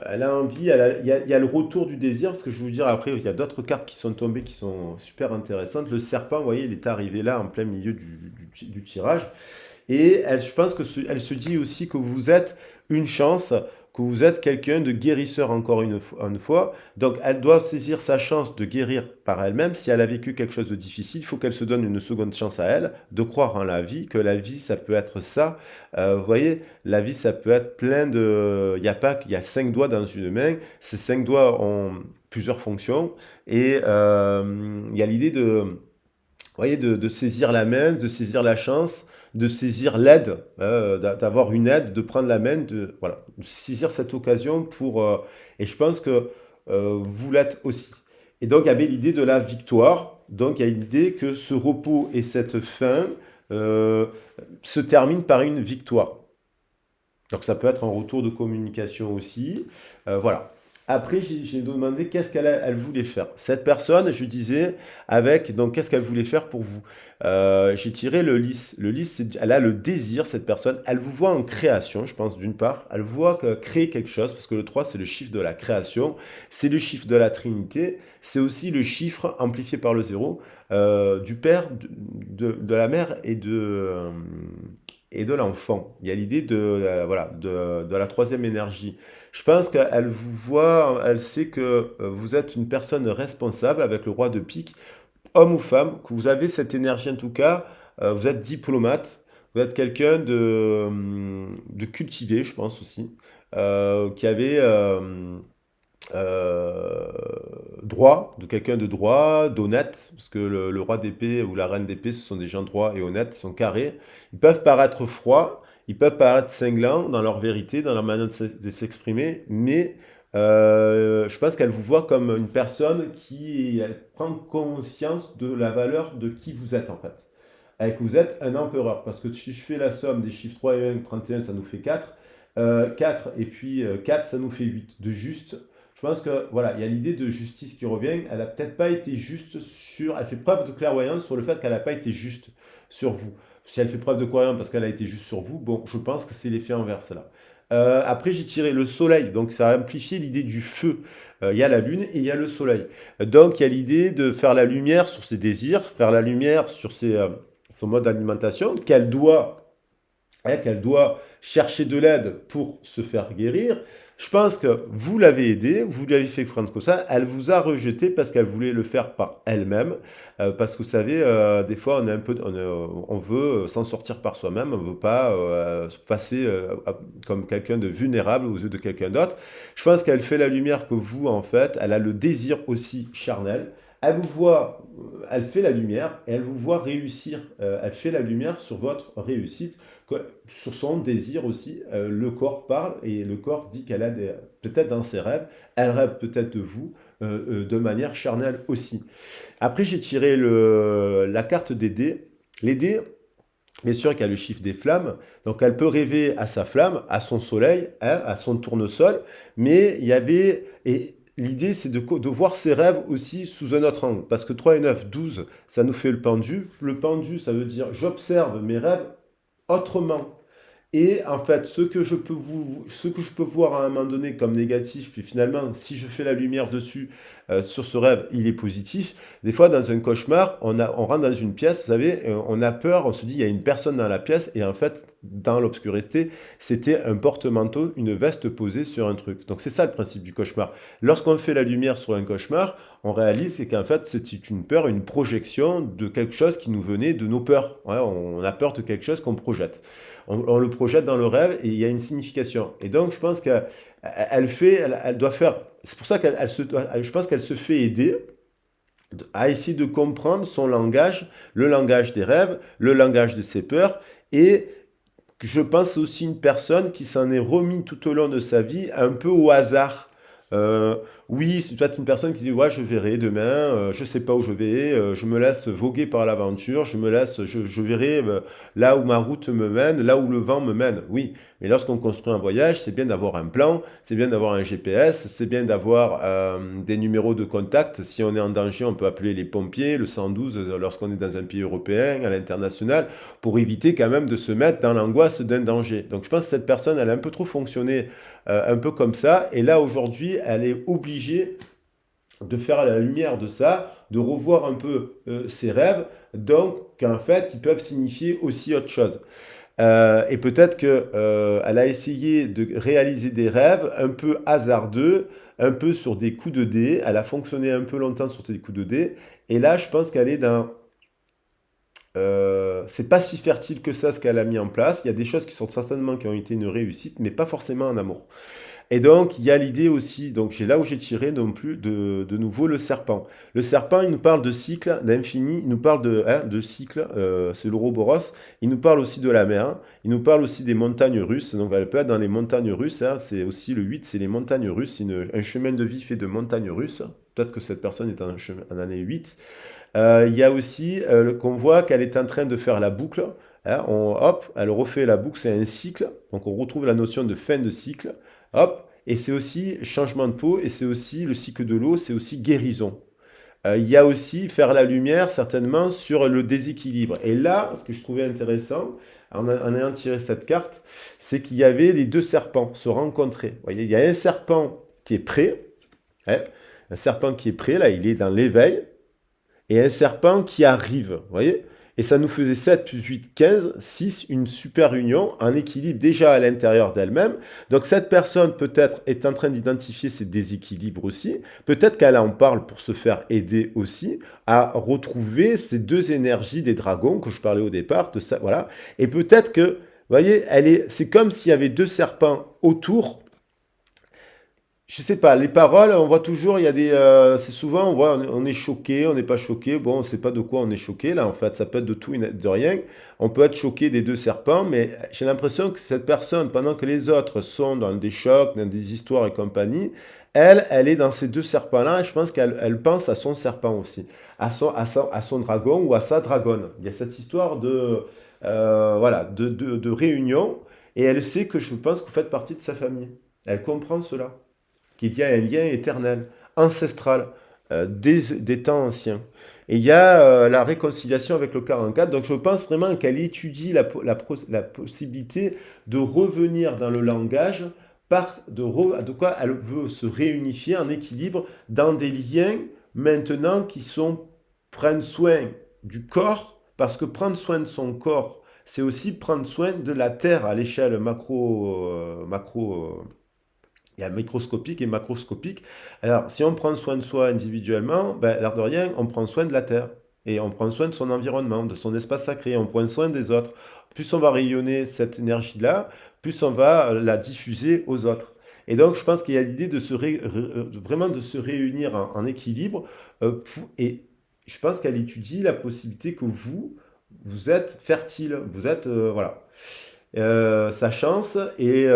elle a envie, il y a le retour du désir, parce que je vais vous dire après, il y a d'autres cartes qui sont tombées qui sont super intéressantes. Le serpent, vous voyez, il est arrivé là en plein milieu du tirage. Et je pense elle se dit aussi que vous êtes une chance, que vous êtes quelqu'un de guérisseur encore une fois. Donc elle doit saisir sa chance de guérir par elle-même. Si elle a vécu quelque chose de difficile, il faut qu'elle se donne une seconde chance à elle, de croire en la vie, que la vie, ça peut être ça. Vous voyez, la vie, ça peut être plein de... Il y a pas, il y a 5 doigts dans une main. Ces 5 doigts ont plusieurs fonctions. Et il y a l'idée voyez, de saisir la main, de saisir la chance, de saisir l'aide, d'avoir une aide, de prendre la main, voilà, de saisir cette occasion pour... et je pense que vous l'êtes aussi. Et donc, il y avait l'idée de la victoire. Donc, il y a l'idée que ce repos et cette fin euh, se terminent par une victoire. Donc ça peut être un retour de communication aussi. Voilà. Après, j'ai demandé qu'est-ce elle voulait faire. Cette personne, je disais, donc qu'est-ce qu'elle voulait faire pour vous. J'ai tiré le lys. Le lys, elle a le désir, cette personne. Elle vous voit en création, je pense, d'une part. Elle voit créer quelque chose, parce que le 3, c'est le chiffre de la création. C'est le chiffre de la Trinité. C'est aussi le chiffre amplifié par le 0 du Père, de la Mère et et de l'enfant. Il y a l'idée voilà, de la troisième énergie. Je pense qu'elle vous voit, elle sait que vous êtes une personne responsable avec le roi de pique, homme ou femme, que vous avez cette énergie en tout cas, vous êtes diplomate, vous êtes quelqu'un de cultivé, je pense aussi, qui avait euh, droit, de quelqu'un de droit, d'honnête, parce que le roi d'épée ou la reine d'épée, ce sont des gens droits et honnêtes, ils sont carrés. Ils peuvent paraître froids, ils peuvent paraître cinglants dans leur vérité, dans leur manière de s'exprimer, mais je pense qu'elle vous voit comme une personne qui elle prend conscience de la valeur de qui vous êtes en fait. Avec vous êtes un empereur, parce que si je fais la somme des chiffres 3 et 1, 31, ça nous fait 4. 4 et puis 4, ça nous fait 8. De juste, je pense que voilà, il y a l'idée de justice qui revient. Elle n'a peut-être pas été juste sur. Elle fait preuve de clairvoyance sur le fait qu'elle n'a pas été juste sur vous. Si elle fait preuve de clairvoyance parce qu'elle a été juste sur vous, bon, je pense que c'est l'effet inverse là. Après, j'ai tiré le soleil, donc ça a amplifié l'idée du feu. Il y a la lune et il y a le soleil. Donc, il y a l'idée de faire la lumière sur ses désirs, faire la lumière sur son mode d'alimentation, qu'elle doit chercher de l'aide pour se faire guérir. Je pense que vous l'avez aidée, vous lui avez fait comprendre comme ça, elle vous a rejeté parce qu'elle voulait le faire par elle-même, parce que vous savez, des fois on est un peu, on veut s'en sortir par soi-même, on ne veut pas se passer comme quelqu'un de vulnérable aux yeux de quelqu'un d'autre. Je pense qu'elle fait la lumière que vous, en fait, elle a le désir aussi charnel. Elle vous voit, elle fait la lumière et elle vous voit réussir. Elle fait la lumière sur votre réussite sur son désir aussi, le corps parle et le corps dit qu'elle a peut-être dans ses rêves, elle rêve peut-être de vous de manière charnelle aussi. Après, j'ai tiré la carte des dés. Les dés, bien sûr qu'il y a le chiffre des flammes, donc elle peut rêver à sa flamme, à son soleil, hein, à son tournesol, mais il y avait... Et l'idée, c'est de voir ses rêves aussi sous un autre angle, parce que 3 et 9, 12, ça nous fait le pendu. Le pendu, ça veut dire j'observe mes rêves autrement. Et en fait, ce que je peux voir à un moment donné comme négatif, puis finalement, si je fais la lumière dessus, sur ce rêve, il est positif. Des fois, dans un cauchemar, on rentre dans une pièce, vous savez, on a peur, on se dit, il y a une personne dans la pièce, et en fait, dans l'obscurité, c'était un porte-manteau, une veste posée sur un truc. Donc c'est ça le principe du cauchemar. Lorsqu'on fait la lumière sur un cauchemar, on réalise qu'en fait, c'est une peur, une projection de quelque chose qui nous venait de nos peurs. Ouais, on a peur de quelque chose qu'on projette. On le projette dans le rêve et il y a une signification. Et donc, je pense elle doit faire. C'est pour ça je pense qu'elle se fait aider à essayer de comprendre son langage, le langage des rêves, le langage de ses peurs. Et je pense aussi une personne qui s'en est remis tout au long de sa vie un peu au hasard. Euh, oui, c'est peut-être une personne qui dit ouais, je verrai demain, je sais pas où je vais, je me laisse voguer par l'aventure, je verrai là où ma route me mène, là où le vent me mène. Oui, mais lorsqu'on construit un voyage, c'est bien d'avoir un plan, c'est bien d'avoir un GPS, c'est bien d'avoir des numéros de contact. Si on est en danger, on peut appeler les pompiers, le 112 lorsqu'on est dans un pays européen, à l'international, pour éviter quand même de se mettre dans l'angoisse d'un danger. Donc je pense que cette personne, elle a un peu trop fonctionné un peu comme ça. Et là, aujourd'hui, elle est obligée de faire la lumière de ça, de revoir un peu ses rêves, donc qu'en fait, ils peuvent signifier aussi autre chose. Et peut-être qu'elle a essayé de réaliser des rêves un peu hasardeux, un peu sur des coups de dés. Elle a fonctionné un peu longtemps sur des coups de dés. Et là, je pense qu'elle est dans c'est pas si fertile que ça ce qu'elle a mis en place. Il y a des choses qui sont certainement qui ont été une réussite, mais pas forcément en amour. Et donc, il y a l'idée aussi, donc j'ai là où j'ai tiré non plus de nouveau le serpent. Le serpent, il nous parle de cycle, d'infini, il nous parle de cycle, c'est l'Ouroboros, il nous parle aussi de la mer, il nous parle aussi des montagnes russes, donc elle peut être dans les montagnes russes, hein, c'est aussi le 8, c'est les montagnes russes, un chemin de vie fait de montagnes russes, peut-être que cette personne est en année 8. Il y a aussi qu'on voit qu'elle est en train de faire la boucle, hein, hop, elle refait la boucle, c'est un cycle, donc on retrouve la notion de fin de cycle. Hop, et c'est aussi changement de peau, et c'est aussi le cycle de l'eau, c'est aussi guérison. Il y a aussi faire la lumière, certainement, sur le déséquilibre. Et là, ce que je trouvais intéressant, en ayant tiré cette carte, c'est qu'il y avait les deux serpents se rencontrer. Vous voyez, il y a un serpent qui est prêt, hein, un serpent qui est prêt, là, il est dans l'éveil, et un serpent qui arrive. Vous voyez? Et ça nous faisait 7 plus 8, 15, 6, une super union, un équilibre déjà à l'intérieur d'elle-même. Donc cette personne peut-être est en train d'identifier ses déséquilibres aussi. Peut-être qu'elle en parle pour se faire aider aussi à retrouver ces deux énergies des dragons que je parlais au départ. De ça, voilà. Et peut-être que, vous voyez, c'est comme s'il y avait deux serpents autour. Je sais pas, les paroles, on voit toujours, il y a c'est souvent, on voit, on est choqué, on n'est pas choqué, bon, on sait pas de quoi on est choqué, là, en fait, ça peut être de tout et de rien. On peut être choqué des deux serpents, mais j'ai l'impression que cette personne, pendant que les autres sont dans des chocs, dans des histoires et compagnie, elle est dans ces deux serpents-là, et je pense qu'elle pense à son serpent aussi, à son dragon ou à sa dragonne. Il y a cette histoire voilà, de réunion, et elle sait que je pense que vous faites partie de sa famille. Elle comprend cela qu'il y a un lien éternel, ancestral, des temps anciens. Et il y a la réconciliation avec le 44. Donc je pense vraiment qu'elle étudie la possibilité de revenir dans le langage, de quoi elle veut se réunifier en équilibre dans des liens maintenant prennent soin du corps, parce que prendre soin de son corps, c'est aussi prendre soin de la Terre à l'échelle macro, il y a microscopique et macroscopique. Alors, si on prend soin de soi individuellement, ben, l'air de rien, on prend soin de la Terre. Et on prend soin de son environnement, de son espace sacré, on prend soin des autres. Plus on va rayonner cette énergie-là, plus on va la diffuser aux autres. Et donc, je pense qu'il y a l'idée vraiment de se réunir en équilibre. Et je pense qu'elle étudie la possibilité que vous êtes fertile, vous êtes, voilà, sa chance. Et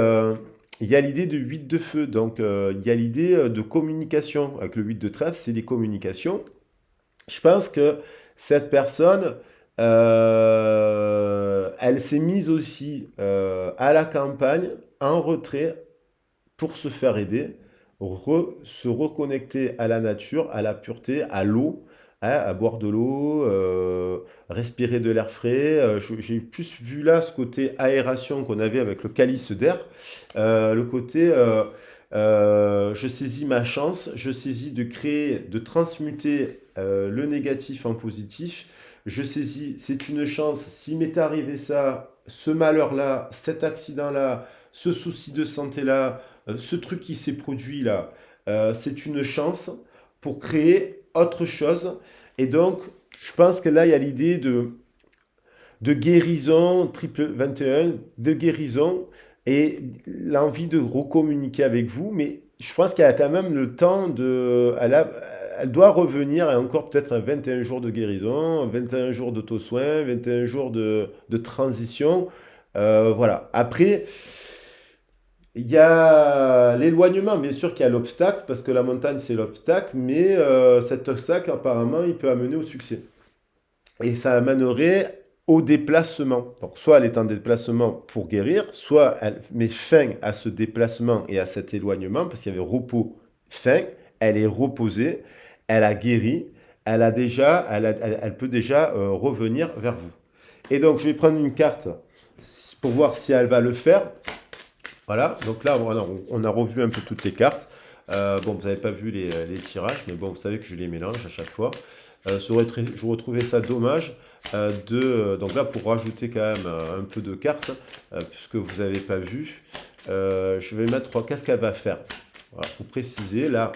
il y a l'idée de 8 de feu, donc il y a l'idée de communication. Avec le 8 de trèfle, c'est des communications. Je pense que cette personne, elle s'est mise aussi à la campagne, en retrait, pour se faire aider, se reconnecter à la nature, à la pureté, à l'eau, hein, à boire de l'eau, respirer de l'air frais. J'ai plus vu là ce côté aération qu'on avait avec le calice d'air, le côté je saisis ma chance, je saisis de créer, de transmuter le négatif en positif. Je saisis, c'est une chance. S'il m'est arrivé ça, ce malheur-là, cet accident-là, ce souci de santé-là, ce truc qui s'est produit là, c'est une chance pour créer autre chose. Et donc, je pense que là, il y a l'idée de guérison, triple 21, de guérison, et l'envie de recommuniquer avec vous. Mais je pense qu'elle a quand même le temps elle doit revenir, et encore peut-être un 21 jours de guérison, 21 jours d'auto-soin, 21 jours de transition. Voilà. Après, il y a l'éloignement, bien sûr qu'il y a l'obstacle, parce que la montagne c'est l'obstacle, mais cet obstacle apparemment il peut amener au succès. Et ça amènerait au déplacement. Donc soit elle est en déplacement pour guérir, soit elle met fin à ce déplacement et à cet éloignement, parce qu'il y avait repos, fin, elle est reposée, elle a guéri, elle peut déjà revenir vers vous. Et donc je vais prendre une carte pour voir si elle va le faire. Voilà, donc là, voilà, on a revu un peu toutes les cartes. Bon, vous n'avez pas vu les tirages, mais bon, vous savez que je les mélange à chaque fois. Je retrouvais ça dommage donc là, pour rajouter quand même un peu de cartes, puisque vous n'avez pas vu, je vais mettre, qu'est-ce qu'elle va faire? Voilà, pour préciser, là,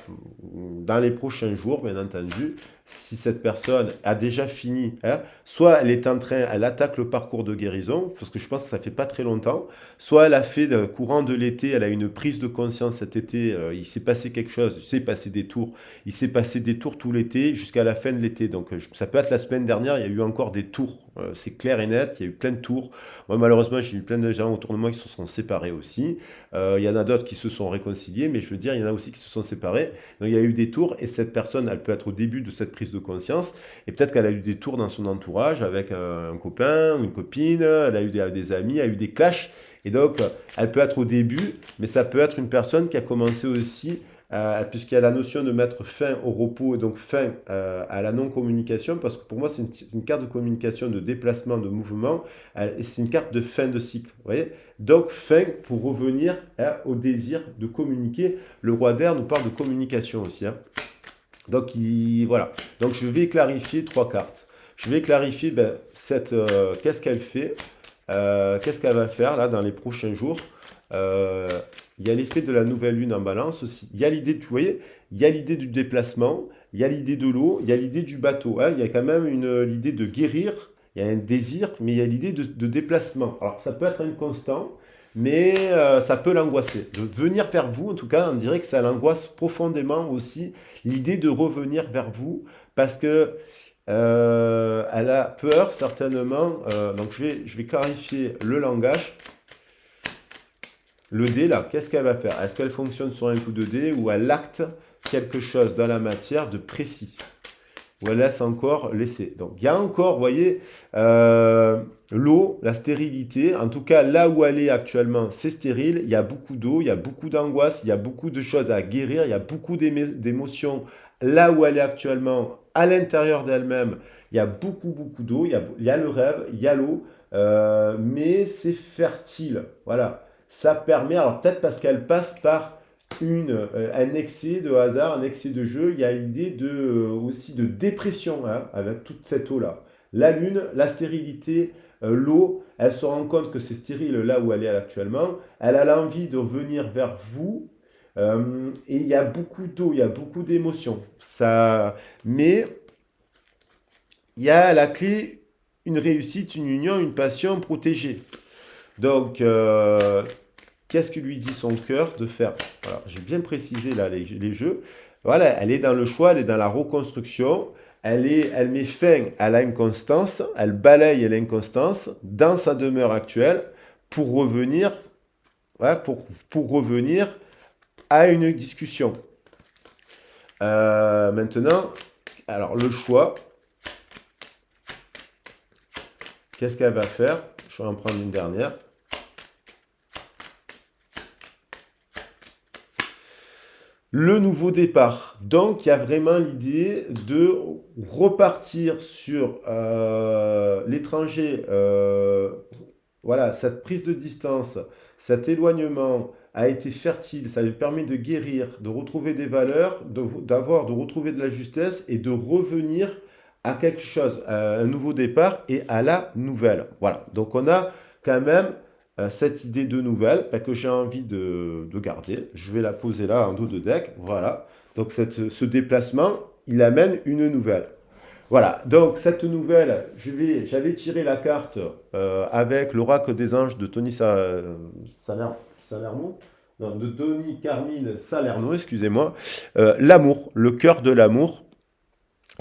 dans les prochains jours, bien entendu, si cette personne a déjà fini, hein, soit elle attaque le parcours de guérison, parce que je pense que ça fait pas très longtemps, soit elle a fait, courant de l'été, elle a une prise de conscience cet été, il s'est passé quelque chose, il s'est passé des tours tout l'été jusqu'à la fin de l'été, donc ça peut être la semaine dernière, il y a eu encore des tours, c'est clair et net, il y a eu plein de tours. Moi malheureusement j'ai eu plein de gens autour de moi qui se sont séparés aussi, il y en a d'autres qui se sont réconciliés, mais je veux dire, il y en a aussi qui se sont séparés. Donc il y a eu des tours, et cette personne, elle peut être au début de cette prise de conscience, et peut-être qu'elle a eu des tours dans son entourage avec un copain ou une copine, elle a eu des amis, elle a eu des clashs, et donc elle peut être au début, mais ça peut être une personne qui a commencé aussi, puisqu'il y a la notion de mettre fin au repos, et donc fin à la non-communication, parce que pour moi c'est une carte de communication, de déplacement, de mouvement, et c'est une carte de fin de cycle, vous voyez. Donc fin pour revenir au désir de communiquer. Le roi d'air nous parle de communication aussi, hein. Donc voilà. Donc je vais clarifier trois cartes. Je vais clarifier qu'est-ce qu'elle fait, qu'est-ce qu'elle va faire là dans les prochains jours. Euh, il y a l'effet de la nouvelle lune en balance aussi. Il y a l'idée, tu voyez, il y a l'idée du déplacement, il y a l'idée de l'eau, il y a l'idée du bateau, hein. Il y a quand même l'idée de guérir, il y a un désir, mais il y a l'idée de déplacement. Alors ça peut être une constante, mais ça peut l'angoisser. De venir vers vous, en tout cas, on dirait que ça l'angoisse profondément aussi, l'idée de revenir vers vous, parce que elle a peur certainement. Donc je vais clarifier le langage. Le dé là, qu'est-ce qu'elle va faire? Est-ce qu'elle fonctionne sur un coup de dé ou elle acte quelque chose dans la matière de précis? Ou elle laisse encore laisser? Donc il y a encore, vous voyez, l'eau, la stérilité. En tout cas, là où elle est actuellement, c'est stérile. Il y a beaucoup d'eau, il y a beaucoup d'angoisse, il y a beaucoup de choses à guérir, il y a beaucoup d'émotions. Là où elle est actuellement, à l'intérieur d'elle-même, il y a beaucoup d'eau. Il y a le rêve, il y a l'eau, mais c'est fertile. Voilà. Ça permet, alors peut-être parce qu'elle passe par un excès de hasard, un excès de jeu. Il y a l'idée aussi de dépression, hein, avec toute cette eau-là. La lune, la stérilité, l'eau, elle se rend compte que c'est stérile là où elle est actuellement. Elle a l'envie de venir vers vous. Et il y a beaucoup d'eau, il y a beaucoup d'émotions. Mais il y a à la clé une réussite, une union, une passion protégée. Donc, qu'est-ce que lui dit son cœur de faire? Voilà, j'ai bien précisé là les jeux. Voilà, elle est dans le choix, elle est dans la reconstruction. Elle met fin à l'inconstance, elle balaye l'inconstance dans sa demeure actuelle pour revenir, ouais, pour revenir à une discussion. Maintenant, alors le choix, qu'est-ce qu'elle va faire? Je vais en prendre une dernière. Le nouveau départ. Donc, il y a vraiment l'idée de repartir sur l'étranger. Voilà, cette prise de distance, cet éloignement a été fertile. Ça lui permet de guérir, de retrouver des valeurs, de retrouver de la justesse et de revenir à quelque chose, à un nouveau départ et à la nouvelle. Voilà. Donc, on a quand même cette idée de nouvelle que j'ai envie de garder. Je vais la poser là en dos de deck. Voilà. Donc ce déplacement, il amène une nouvelle. Voilà. Donc cette nouvelle, j'avais tiré la carte avec l'oracle des anges de Salerno. Non, de Tony Carmine Salerno, excusez-moi. L'amour, le cœur de l'amour.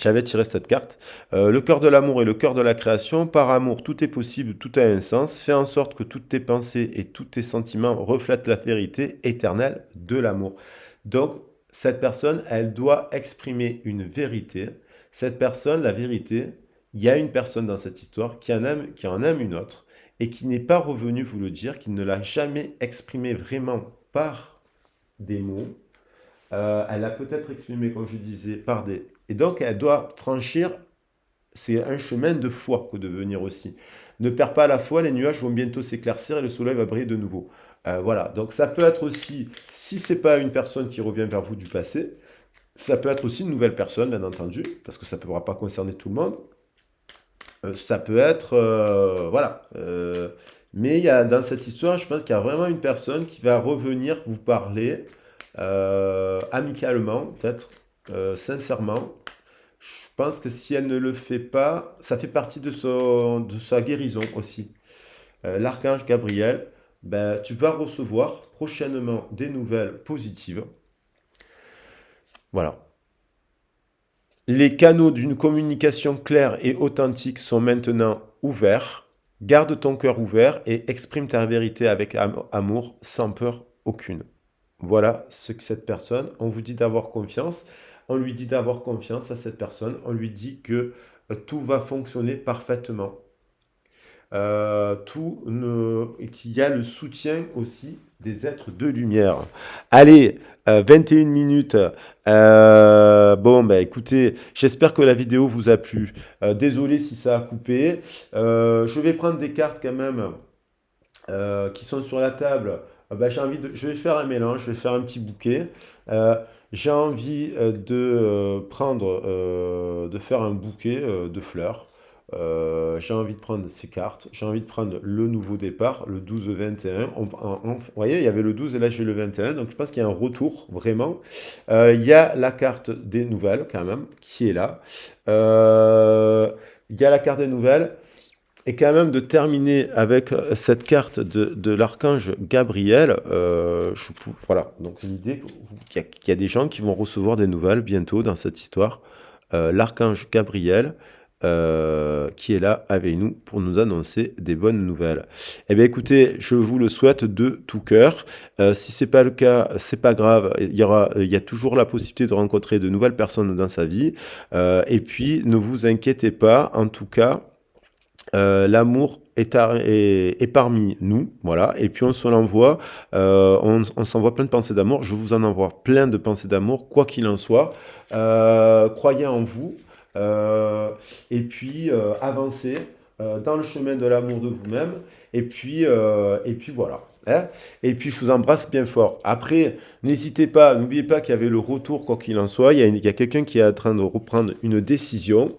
J'avais tiré cette carte. Le cœur de l'amour et le cœur de la création. Par amour, tout est possible, tout a un sens. Fais en sorte que toutes tes pensées et tous tes sentiments reflètent la vérité éternelle de l'amour. Donc, cette personne, elle doit exprimer une vérité. Cette personne, la vérité, il y a une personne dans cette histoire qui en aime une autre et qui n'est pas revenue vous le dire, qui ne l'a jamais exprimé vraiment par des mots. Elle l'a peut-être exprimé, comme je disais, par des... Et donc, elle doit franchir, c'est un chemin de foi que de venir aussi. Ne perds pas la foi, les nuages vont bientôt s'éclaircir et le soleil va briller de nouveau. Voilà, donc ça peut être aussi, si c'est pas une personne qui revient vers vous du passé, ça peut être aussi une nouvelle personne, bien entendu, parce que ça ne pourra pas concerner tout le monde. Ça peut être, voilà. Mais dans cette histoire, je pense qu'il y a vraiment une personne qui va revenir vous parler amicalement, peut-être, sincèrement. Je pense que si elle ne le fait pas, ça fait partie de sa guérison aussi. L'archange Gabriel, ben, tu vas recevoir prochainement des nouvelles positives. Voilà. Les canaux d'une communication claire et authentique sont maintenant ouverts. Garde ton cœur ouvert et exprime ta vérité avec amour, sans peur aucune. Voilà ce que cette personne, on vous dit d'avoir confiance, on lui dit d'avoir confiance à cette personne, on lui dit que tout va fonctionner parfaitement. Et qu'il y a le soutien aussi des êtres de lumière. Allez, 21 minutes. Bon, bah écoutez, j'espère que la vidéo vous a plu. Désolé si ça a coupé. Je vais prendre des cartes quand même qui sont sur la table. Bah, je vais faire un mélange, je vais faire un petit bouquet. J'ai envie de faire un bouquet de fleurs. J'ai envie de prendre ces cartes, j'ai envie de prendre le nouveau départ, le 12-21. Vous voyez, il y avait le 12 et là j'ai le 21, donc je pense qu'il y a un retour vraiment. Il y a la carte des nouvelles quand même qui est là. Euh, il y a la carte des nouvelles. Et quand même de terminer avec cette carte de l'archange Gabriel, voilà, donc l'idée qu'il y a des gens qui vont recevoir des nouvelles bientôt dans cette histoire. L'archange Gabriel qui est là avec nous pour nous annoncer des bonnes nouvelles. Eh bien écoutez, je vous le souhaite de tout cœur. Si c'est pas le cas, c'est pas grave. Il y a toujours la possibilité de rencontrer de nouvelles personnes dans sa vie. Et puis ne vous inquiétez pas, en tout cas. L'amour est parmi nous, voilà, et puis on se l'envoie, on s'envoie plein de pensées d'amour, je vous en envoie plein de pensées d'amour, quoi qu'il en soit. Croyez en vous, euh, et puis avancez dans le chemin de l'amour de vous-même, et puis voilà. Hein. Et puis je vous embrasse bien fort. Après, n'hésitez pas, n'oubliez pas qu'il y avait le retour, quoi qu'il en soit, il y a quelqu'un qui est en train de reprendre une décision.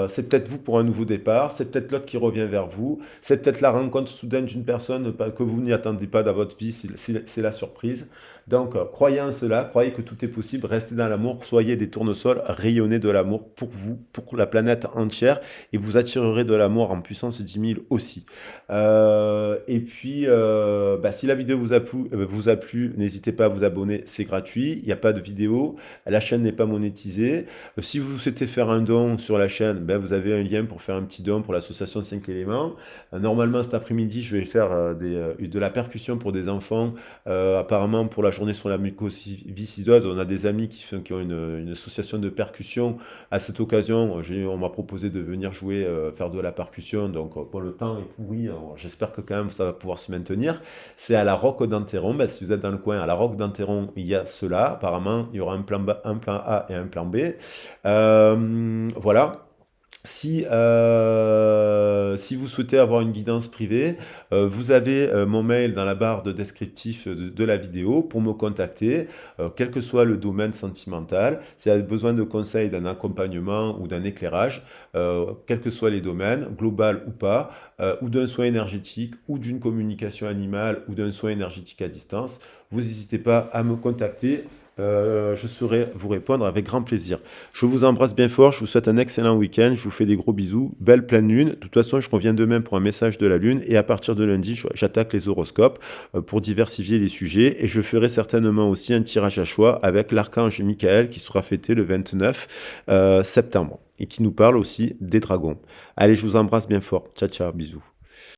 C'est peut-être vous pour un nouveau départ, c'est peut-être l'autre qui revient vers vous, c'est peut-être la rencontre soudaine d'une personne que vous n'y attendez pas dans votre vie, c'est la surprise. Donc, croyez en cela, croyez que tout est possible, restez dans l'amour, soyez des tournesols, rayonnez de l'amour pour vous, pour la planète entière, et vous attirerez de l'amour en puissance 10 000 aussi. Et puis, bah, si la vidéo vous a plu, n'hésitez pas à vous abonner, c'est gratuit, il n'y a pas de vidéo, la chaîne n'est pas monétisée. Si vous souhaitez faire un don sur la chaîne, ben, vous avez un lien pour faire un petit don pour l'association 5 éléments. Normalement, cet après-midi, je vais faire de la percussion pour des enfants. Apparemment, pour la journée sur la mucoviscidose, on a des amis qui ont une association de percussion. À cette occasion, on m'a proposé de venir jouer, faire de la percussion. Donc, pour le temps est pourri. J'espère que quand même ça va pouvoir se maintenir. C'est à la Roque d'Enterron. Ben, si vous êtes dans le coin, à la Roque d'Enterron, il y a cela. Apparemment, il y aura un plan A et un plan B. Voilà. Si vous souhaitez avoir une guidance privée, vous avez mon mail dans la barre de descriptif de la vidéo pour me contacter, quel que soit le domaine sentimental. Si vous avez besoin de conseils, d'un accompagnement ou d'un éclairage, quels que soient les domaines, global ou pas, ou d'un soin énergétique, ou d'une communication animale, ou d'un soin énergétique à distance, vous n'hésitez pas à me contacter. Je saurai vous répondre avec grand plaisir. Je vous embrasse bien fort, je vous souhaite un excellent week-end, je vous fais des gros bisous, belle pleine lune. De toute façon, je reviens demain pour un message de la lune et à partir de lundi, j'attaque les horoscopes pour diversifier les sujets et je ferai certainement aussi un tirage à choix avec l'archange Michael qui sera fêté le 29 septembre et qui nous parle aussi des dragons. Allez, je vous embrasse bien fort. Ciao, ciao, bisous.